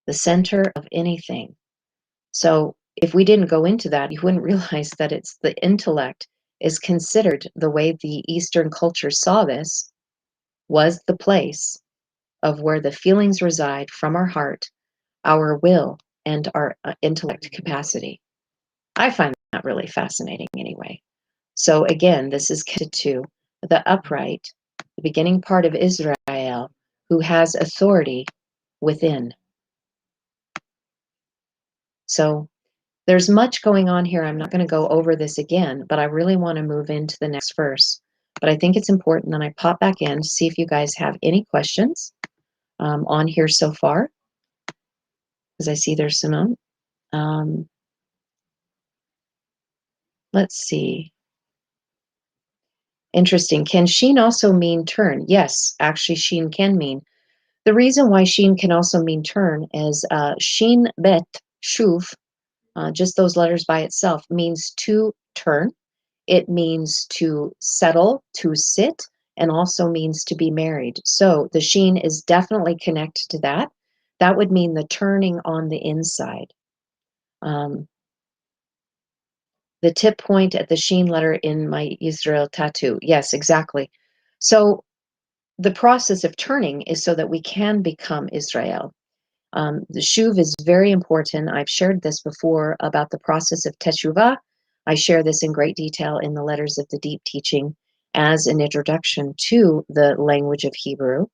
the center of anything. So if we didn't go into that, you wouldn't realize that it's the intellect is considered, the way the Eastern culture saw this, was the place of where the feelings reside from our heart, our will, and our intellect capacity. I find that really fascinating anyway. So again, this is connected to the upright, the beginning part of Israel, who has authority within. So there's much going on here. I'm not going to go over this again, but I really want to move into the next verse. But I think it's important that I pop back in to see if you guys have any questions on here so far, because I see there's some. Let's see. Interesting. Can sheen also mean turn? Yes, actually, sheen can mean. The reason why sheen can also mean turn is sheen bet shuv, just those letters by itself, means to turn. It means to settle, to sit, and also means to be married. So the sheen is definitely connected to that. That would mean the turning on the inside. The tip point at the Sheen letter in my Israel tattoo. Yes, exactly. So the process of turning is so that we can become Israel. The shuv is very important. I've shared this before about the process of teshuvah. I share this in great detail in the Letters of the Deep teaching as an introduction to the language of Hebrew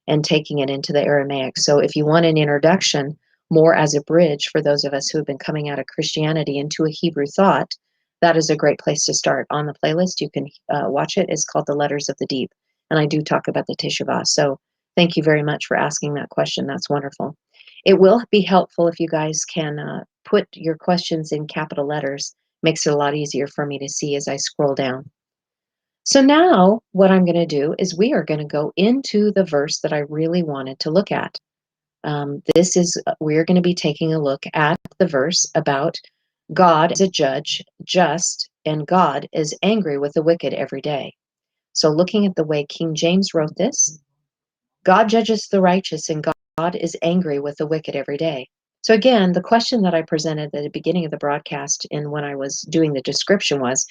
and taking it into the Aramaic. So if you want an introduction more as a bridge for those of us who have been coming out of Christianity into a Hebrew thought, that is a great place to start. On the playlist, you can watch it. It's called The Letters of the Deep. And I do talk about the Teshuvah. So thank you very much for asking that question. That's wonderful. It will be helpful if you guys can put your questions in capital letters. Makes it a lot easier for me to see as I scroll down. So now what I'm going to do is we are going to go into the verse that I really wanted to look at. We're going to be taking a look at the verse about God is a judge, just, and God is angry with the wicked every day. So looking at the way King James wrote this, God judges the righteous and God is angry with the wicked every day. So again, the question that I presented at the beginning of the broadcast and when I was doing the description was,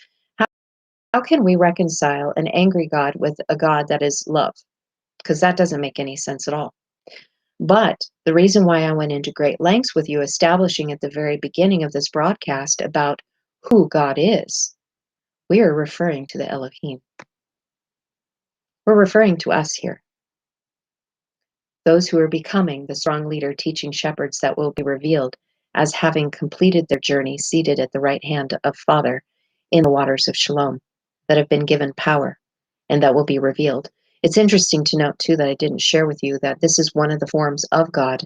how can we reconcile an angry God with a God that is love? Because that doesn't make any sense at all. But the reason why I went into great lengths with you establishing at the very beginning of this broadcast about who God is, we are referring to the Elohim. We're referring to us here. Those who are becoming the strong leader teaching shepherds that will be revealed as having completed their journey seated at the right hand of Father in the waters of Shalom, that have been given power and that will be revealed. It's interesting to note too that I didn't share with you that this is one of the forms of God,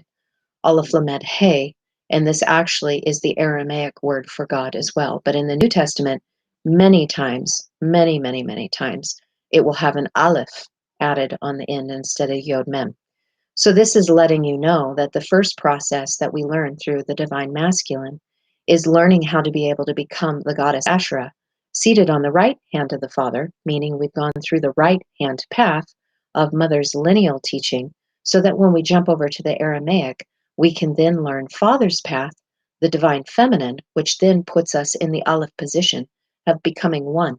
Aleph Lamed He, and this actually is the Aramaic word for God as well. But in the New Testament, many times, many times, it will have an Aleph added on the end instead of Yod Mem. So this is letting you know that the first process that we learn through the divine masculine is learning how to be able to become the goddess Asherah, seated on the right hand of the Father, meaning we've gone through the right hand path of Mother's lineal teaching, so that when we jump over to the Aramaic, we can then learn Father's path, the divine feminine, which then puts us in the Aleph position of becoming one.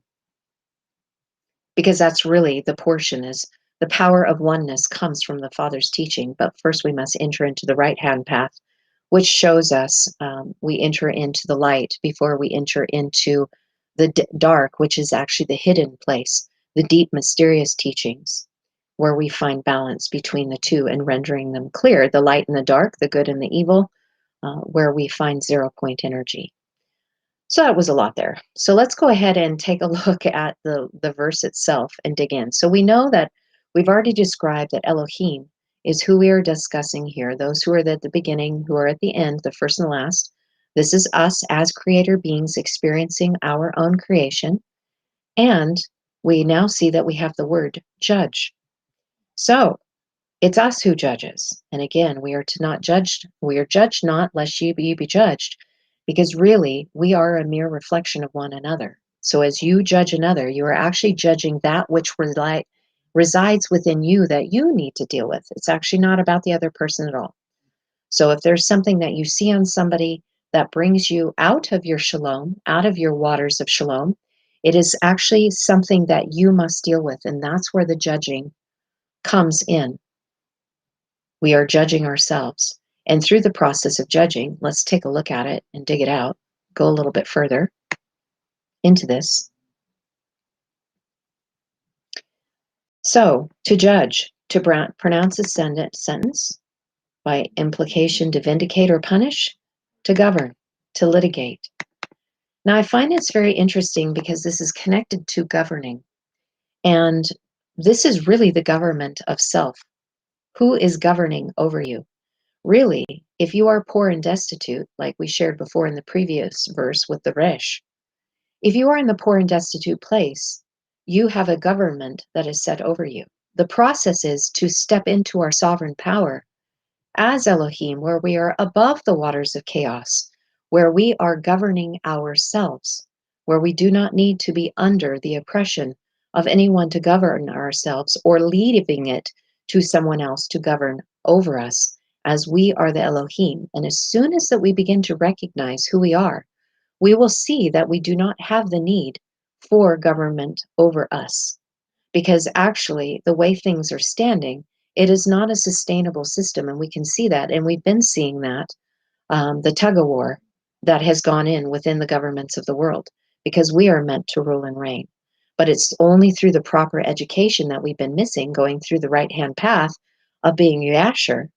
Because that's really the portion is the power of oneness comes from the Father's teaching, but first we must enter into the right-hand path, which shows us we enter into the light before we enter into the dark, which is actually the hidden place, the deep, mysterious teachings, where we find balance between the two and rendering them clear, the light and the dark, the good and the evil, where we find zero-point energy. So that was a lot there. So let's go ahead and take a look at the verse itself and dig in. So we know that we've already described that Elohim is who we are discussing here, those who are at the beginning, who are at the end, the first and the last. This is us as creator beings experiencing our own creation. And we now see that we have the word judge. So it's us who judges. And again, we are to not judge. We are judged not, lest ye be judged. Because really, we are a mere reflection of one another. So as you judge another, you are actually judging that which resides within you that you need to deal with. It's actually not about the other person at all. So if there's something that you see on somebody that brings you out of your shalom, out of your waters of shalom, it is actually something that you must deal with. And that's where the judging comes in. We are judging ourselves. And through the process of judging, let's take a look at it and dig it out, go a little bit further into this. So, to judge, to pronounce a sentence, by implication to vindicate or punish, to govern, to litigate. Now, I find this very interesting because this is connected to governing. And this is really the government of self. Who is governing over you? Really, if you are poor and destitute, like we shared before in the previous verse with the Resh, if you are in the poor and destitute place, you have a government that is set over you. The process is to step into our sovereign power as Elohim, where we are above the waters of chaos, where we are governing ourselves, where we do not need to be under the oppression of anyone to govern ourselves or leaving it to someone else to govern over us, as we are the Elohim. And as soon as that we begin to recognize who we are, we will see that we do not have the need for government over us. Because actually, the way things are standing, it is not a sustainable system. And we can see that. And we've been seeing that, the tug of war that has gone in within the governments of the world, because we are meant to rule and reign. But it's only through the proper education that we've been missing, going through the right-hand path of being Yasher,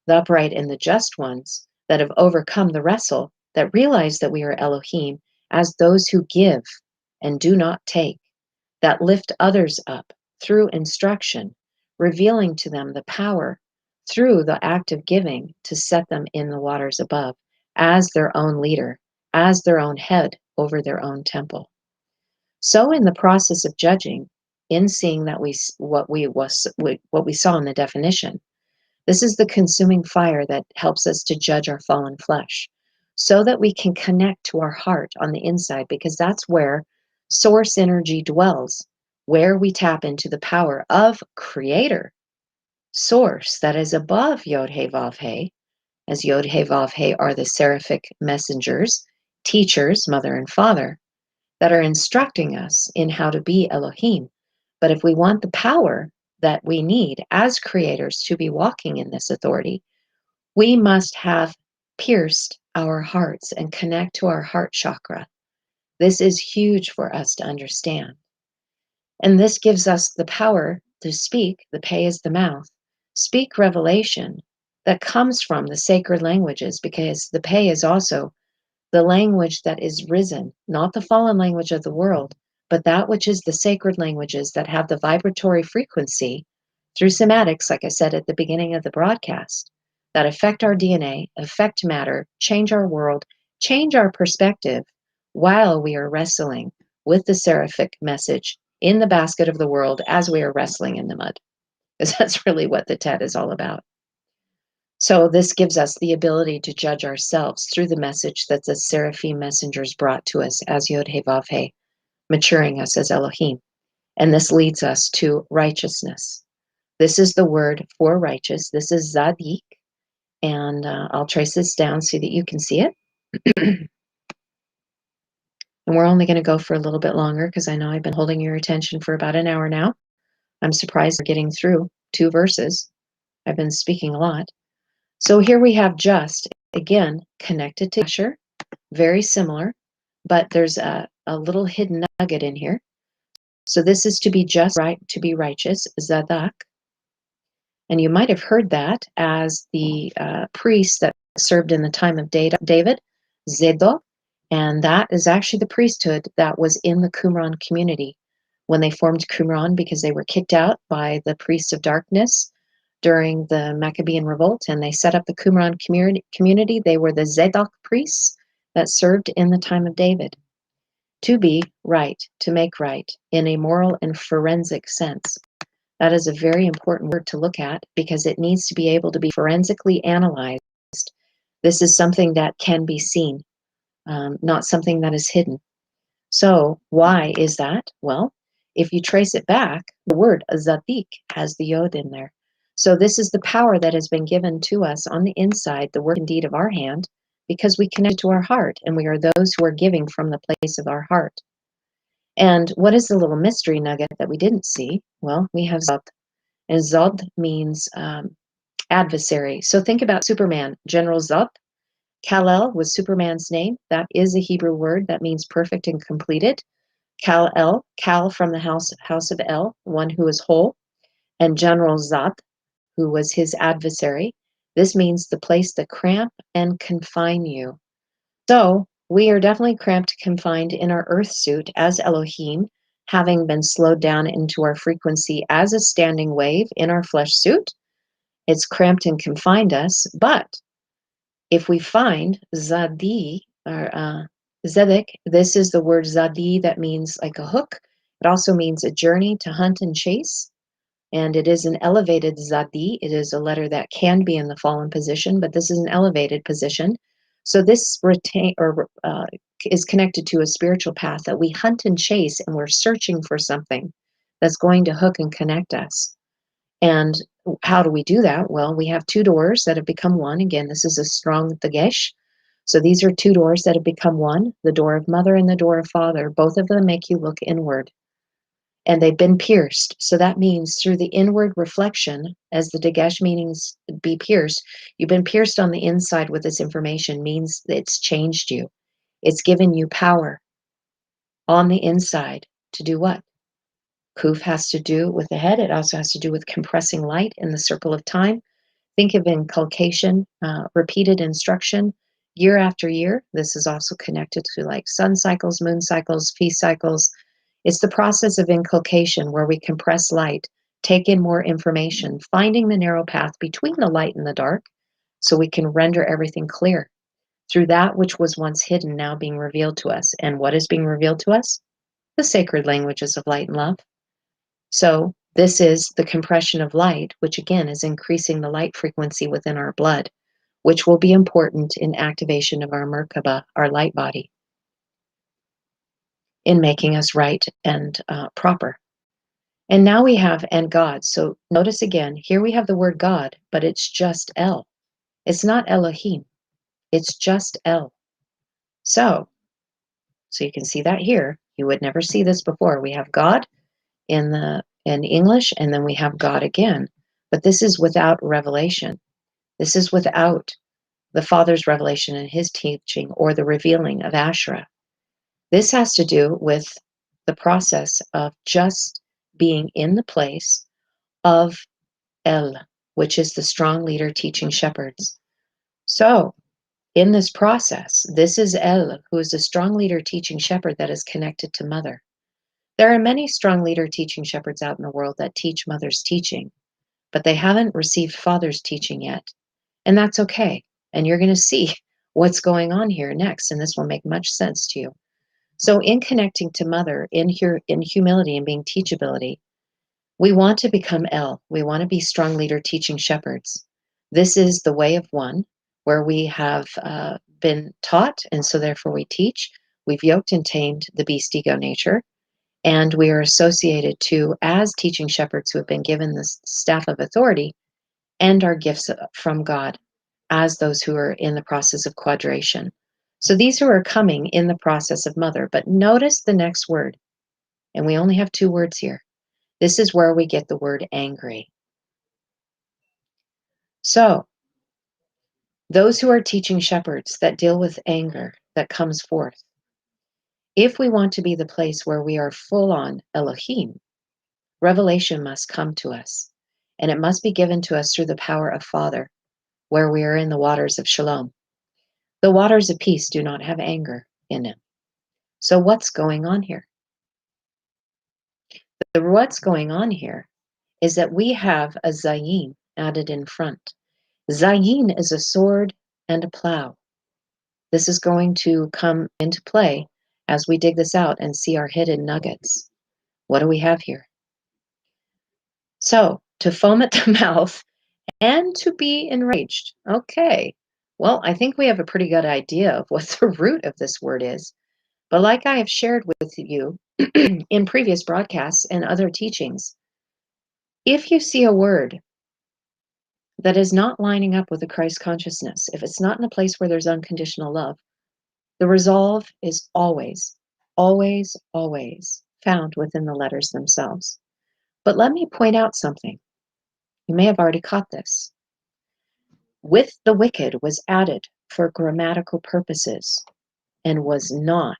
the upright and the just ones that have overcome the wrestle, that realize that we are Elohim as those who give and do not take, that lift others up through instruction, revealing to them the power through the act of giving to set them in the waters above as their own leader, as their own head over their own temple. So in the process of judging, in seeing that what we saw in the definition, this is the consuming fire that helps us to judge our fallen flesh so that we can connect to our heart on the inside, because that's where source energy dwells, where we tap into the power of Creator, source that is above Yod He Vav He, as Yod He Vav He are the seraphic messengers, teachers, mother and father, that are instructing us in how to be Elohim. But if we want the power that we need as creators to be walking in this authority, we must have pierced our hearts and connect to our heart chakra. This is huge for us to understand. And this gives us the power to speak, the pay is the mouth, speak revelation that comes from the sacred languages, because the pay is also the language that is risen, not the fallen language of the world, but that which is the sacred languages that have the vibratory frequency through somatics, like I said at the beginning of the broadcast, that affect our DNA, affect matter, change our world, change our perspective while we are wrestling with the seraphic message in the basket of the world as we are wrestling in the mud. Because that's really what the TED is all about. So this gives us the ability to judge ourselves through the message that the seraphim messengers brought to us as Yod He Vav He, maturing us as Elohim. And this leads us to righteousness. This is the word for righteous. This is Zadik. And I'll trace this down so that you can see it. And we're only going to go for a little bit longer because I know I've been holding your attention for about an hour now. I'm surprised we're getting through 2 verses. I've been speaking a lot. So here we have just, again, connected to Asher, very similar, but there's a little hidden nugget in here. So this is to be just, right, to be righteous, Zadak. And you might have heard that as the priest that served in the time of David, Zedok, and that is actually the priesthood that was in the Qumran community when they formed Qumran, because they were kicked out by the priests of darkness during the Maccabean revolt, and they set up the Qumran community. They were the Zedok priests that served in the time of David. To be right, to make right, in a moral and forensic sense. That is a very important word to look at, because it needs to be able to be forensically analyzed. This is something that can be seen, not something that is hidden. So why is that? Well, if you trace it back, the word zadik has the yod in there. So this is the power that has been given to us on the inside, the work and deed of our hand, because we connect to our heart, and we are those who are giving from the place of our heart. And what is the little mystery nugget that we didn't see? Well, we have Zod. And Zod means adversary. So think about Superman, General Zod. Kal-El was Superman's name. That is a Hebrew word that means perfect and completed. Kal-El, Kal from the house of El, one who is whole. And General Zod, who was his adversary. This means the place to cramp and confine you. So we are definitely cramped, confined in our earth suit as Elohim, having been slowed down into our frequency as a standing wave in our flesh suit. It's cramped and confined us. But if we find Zadi, or Zedek, this is the word Zadi that means like a hook. It also means a journey to hunt and chase. And it is an elevated Zadi. It is a letter that can be in the fallen position, but this is an elevated position. So this is connected to a spiritual path that we hunt and chase, and we're searching for something that's going to hook and connect us. And how do we do that? Well, we have 2 doors that have become one. Again, this is a strong dagesh. So these are two doors that have become one, the door of mother and the door of father. Both of them make you look inward, and they've been pierced. So that means through the inward reflection, as the Dagesh meanings be pierced, you've been pierced on the inside with this information, means that it's changed you. It's given you power on the inside to do what? Kuf has to do with the head. It also has to do with compressing light in the circle of time. Think of inculcation, repeated instruction year after year. This is also connected to like sun cycles, moon cycles, feast cycles. It's the process of inculcation where we compress light, take in more information, finding the narrow path between the light and the dark so we can render everything clear through that which was once hidden now being revealed to us. And what is being revealed to us? The sacred languages of light and love. So this is the compression of light, which again is increasing the light frequency within our blood, which will be important in activation of our Merkaba, our light body, in making us right and proper. And now we have and God. So notice again, here we have the word God, but it's just El. It's not Elohim. It's just El. So you can see that here. You would never see this before. We have God in English, and then we have God again. But this is without revelation. This is without the Father's revelation and his teaching or the revealing of Asherah. This has to do with the process of just being in the place of El, which is the strong leader teaching shepherds. So in this process, this is El, who is a strong leader teaching shepherd that is connected to Mother. There are many strong leader teaching shepherds out in the world that teach Mother's teaching, but they haven't received Father's teaching yet. And that's okay. And you're going to see what's going on here next, and this will make much sense to you. So in connecting to Mother, in humility and being teachability, we want to become El. We want to be strong leader teaching shepherds. This is the way of one, where we have been taught, and so therefore we teach. We've yoked and tamed the beast ego nature, and we are associated to, as teaching shepherds who have been given the staff of authority and our gifts from God, as those who are in the process of quadration. So these who are coming in the process of Mother, but notice the next word, and we only have two words here. This is where we get the word angry. So those who are teaching shepherds that deal with anger that comes forth, if we want to be the place where we are full on Elohim, revelation must come to us, and it must be given to us through the power of Father, where we are in the waters of Shalom. The waters of peace do not have anger in them. So what's going on here? What's going on here is that we have a zayin added in front. Zayin is a sword and a plow. This is going to come into play as we dig this out and see our hidden nuggets. What do we have here? So, to foam at the mouth and to be enraged. Okay, well, I think we have a pretty good idea of what the root of this word is. But like I have shared with you in previous broadcasts and other teachings, if you see a word that is not lining up with the Christ consciousness, if it's not in a place where there's unconditional love, the resolve is always, always, always found within the letters themselves. But let me point out something. You may have already caught this. With the wicked was added for grammatical purposes and was not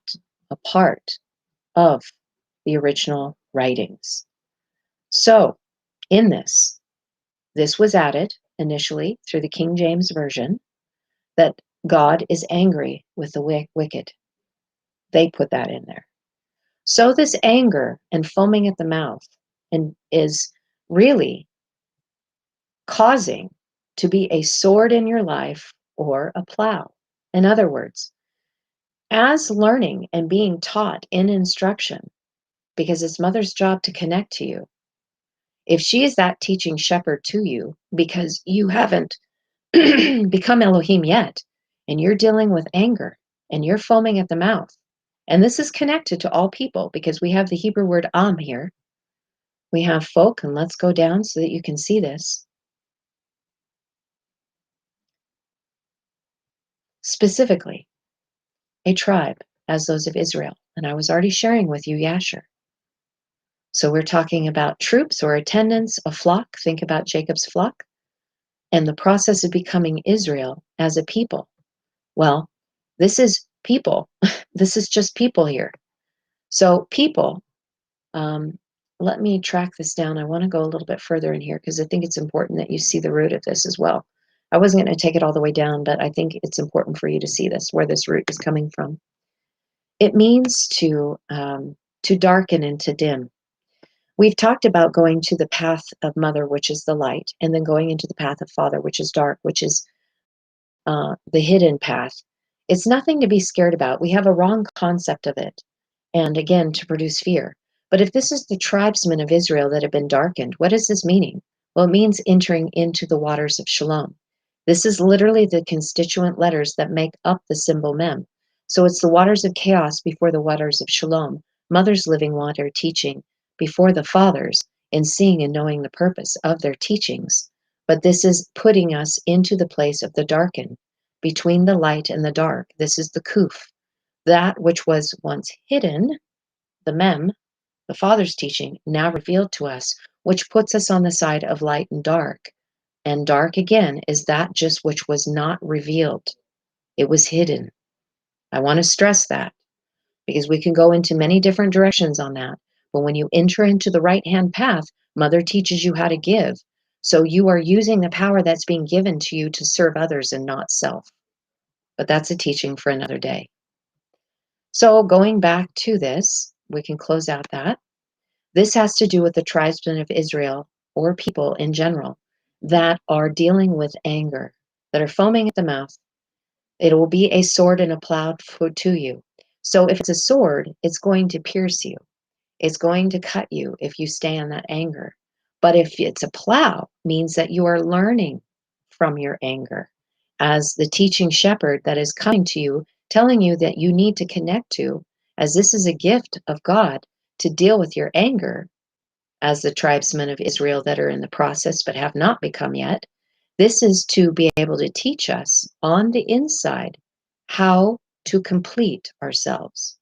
a part of the original writings. So, in this was added initially through the King James Version, that God is angry with the wicked. They put that in there. So this anger and foaming at the mouth is really causing to be a sword in your life or a plow. In other words, as learning and being taught in instruction, because it's Mother's job to connect to you, if she is that teaching shepherd to you because you haven't become Elohim yet, and you're dealing with anger and you're foaming at the mouth, and this is connected to all people because we have the Hebrew word am here. We have folk, and let's go down so that you can see this. specifically a tribe as those of Israel. And I was already sharing with you Yasher. So we're talking about troops or attendants, a flock. Think about Jacob's flock and the process of becoming Israel as a people. Well, this is people. This is just people here. So people, let me track this down. I want to go a little bit further in here because I think it's important that you see the root of this as well. I wasn't going to take it all the way down, but I think it's important for you to see this, where this root is coming from. It means to darken and to dim. We've talked about going to the path of mother, which is the light, and then going into the path of father, which is dark, which is the hidden path. It's nothing to be scared about. We have a wrong concept of it. And again, to produce fear. But if this is the tribesmen of Israel that have been darkened, what is this meaning? Well, it means entering into the waters of shalom. This is literally the constituent letters that make up the symbol mem. So it's the waters of chaos before the waters of shalom, mother's living water teaching before the fathers in seeing and knowing the purpose of their teachings. But this is putting us into the place of the darkened, between the light and the dark. This is the kuf. That which was once hidden, the mem, the Father's teaching, now revealed to us, which puts us on the side of light and dark. And dark, again, is that just which was not revealed. It was hidden. I want to stress that because we can go into many different directions on that. But when you enter into the right-hand path, Mother teaches you how to give. So you are using the power that's being given to you to serve others and not self. But that's a teaching for another day. So going back to this, we can close out that. This has to do with the tribesmen of Israel, or people in general, that are dealing with anger, that are foaming at the mouth. It will be a sword and a plow to you. So if it's a sword, it's going to pierce you. It's going to cut you if you stay in that anger. But if it's a plow, means that you are learning from your anger as the teaching shepherd that is coming to you, telling you that you need to connect to, as this is a gift of God to deal with your anger, as the tribesmen of Israel that are in the process but have not become yet. This is to be able to teach us on the inside how to complete ourselves.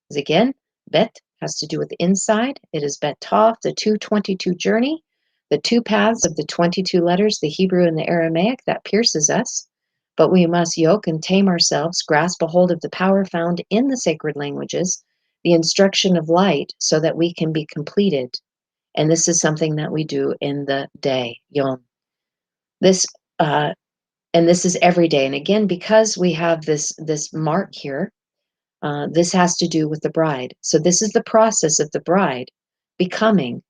Because again, Bet has to do with the inside. It is Bet Tav, the 222 journey, the two paths of the 22 letters, the Hebrew and the Aramaic, that pierces us. But we must yoke and tame ourselves, grasp a hold of the power found in the sacred languages, the instruction of light, so that we can be completed. And this is something that we do in the day, Yom. This and this is every day. And again, because we have this mark here, this has to do with the bride. So this is the process of the bride becoming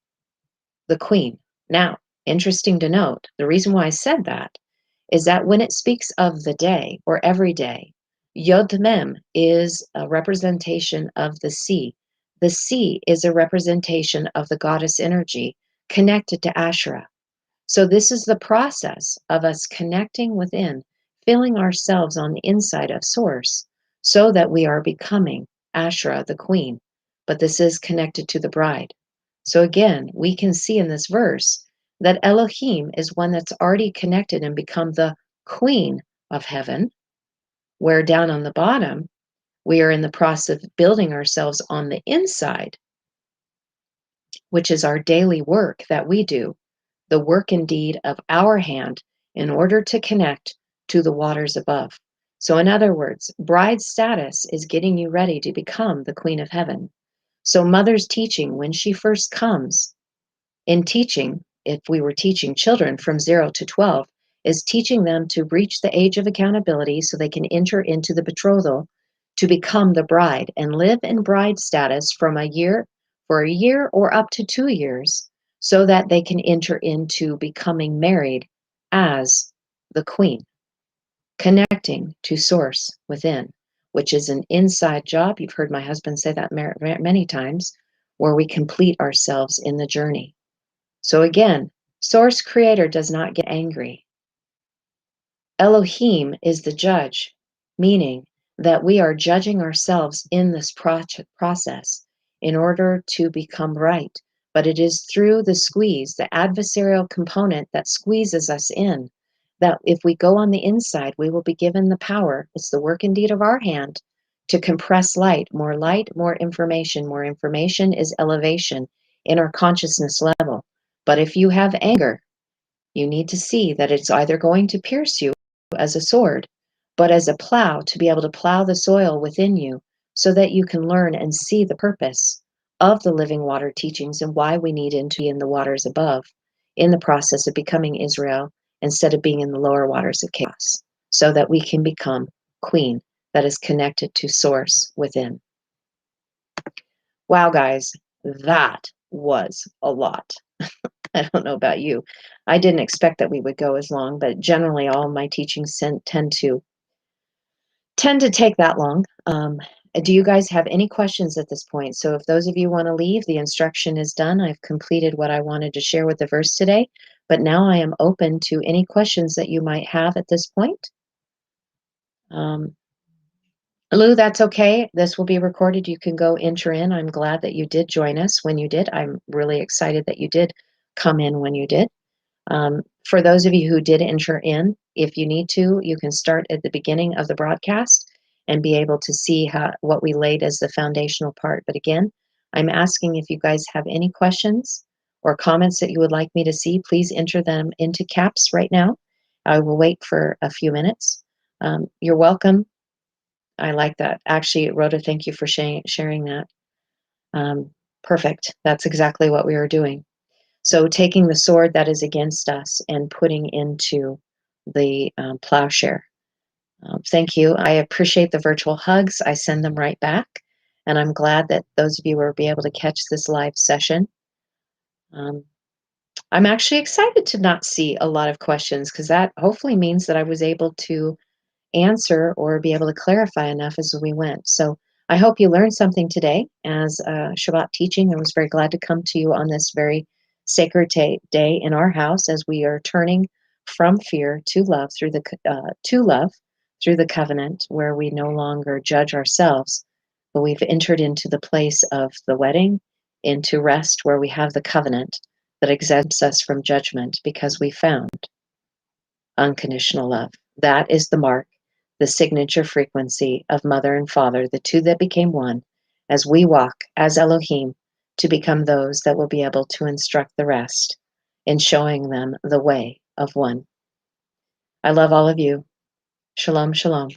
the queen. Now, interesting to note, the reason why I said that is that when it speaks of the day or every day, Yod Mem is a representation of the sea. The sea is a representation of the goddess energy connected to Asherah. So this is the process of us connecting within, filling ourselves on the inside of Source, so that we are becoming Asherah, the queen. But this is connected to the bride. So again, we can see in this verse that Elohim is one that's already connected and become the queen of heaven, where down on the bottom, we are in the process of building ourselves on the inside, which is our daily work that we do, the work indeed of our hand in order to connect to the waters above. So in other words, bride status is getting you ready to become the queen of heaven. So mother's teaching, when she first comes in teaching, if we were teaching children from 0 to 12, is teaching them to reach the age of accountability so they can enter into the betrothal to become the bride and live in bride status for a year or up to 2 years, so that they can enter into becoming married as the queen, connecting to source within, which is an inside job. You've heard my husband say that many times, where we complete ourselves in the journey. So again, source creator does not get angry. Elohim is the judge, meaning that we are judging ourselves in this process in order to become right. But it is through the squeeze, the adversarial component that squeezes us in, that if we go on the inside, we will be given the power. It's the work indeed of our hand to compress light, more information. More information is elevation in our consciousness level. But if you have anger, you need to see that it's either going to pierce you as a sword, but as a plow to be able to plow the soil within you so that you can learn and see the purpose of the living water teachings and why we need to be in the waters above in the process of becoming Israel instead of being in the lower waters of chaos, so that we can become queen that is connected to source within. Wow, guys, that was a lot. I don't know about you. I didn't expect that we would go as long, but generally all my teachings tend to take that long. Do you guys have any questions at this point? So if those of you want to leave, the instruction is done. I've completed what I wanted to share with the verse today, but now I am open to any questions that you might have at this point. Lou, that's okay. This will be recorded. You can go enter in. I'm glad that you did join us when you did. I'm really excited that you did come in when you did. For those of you who did enter in, if you need to, you can start at the beginning of the broadcast and be able to see what we laid as the foundational part. But again, I'm asking if you guys have any questions or comments that you would like me to see, please enter them into caps right now. I will wait for a few minutes. You're welcome. I like that. Actually, Rhoda, thank you for sharing that. Perfect. That's exactly what we were doing. So taking the sword that is against us and putting into the plowshare. Thank you. I appreciate the virtual hugs. I send them right back. And I'm glad that those of you will be able to catch this live session. I'm actually excited to not see a lot of questions because that hopefully means that I was able to answer or be able to clarify enough as we went. So I hope you learned something today as Shabbat teaching. I was very glad to come to you on this very sacred day in our house as we are turning from fear to love through the covenant, where we no longer judge ourselves, but we've entered into the place of the wedding, into rest where we have the covenant that exempts us from judgment because we found unconditional love. That is the mark, the signature frequency of Mother and Father, the two that became one, as we walk as Elohim to become those that will be able to instruct the rest in showing them the way of one. I love all of you. Shalom, shalom.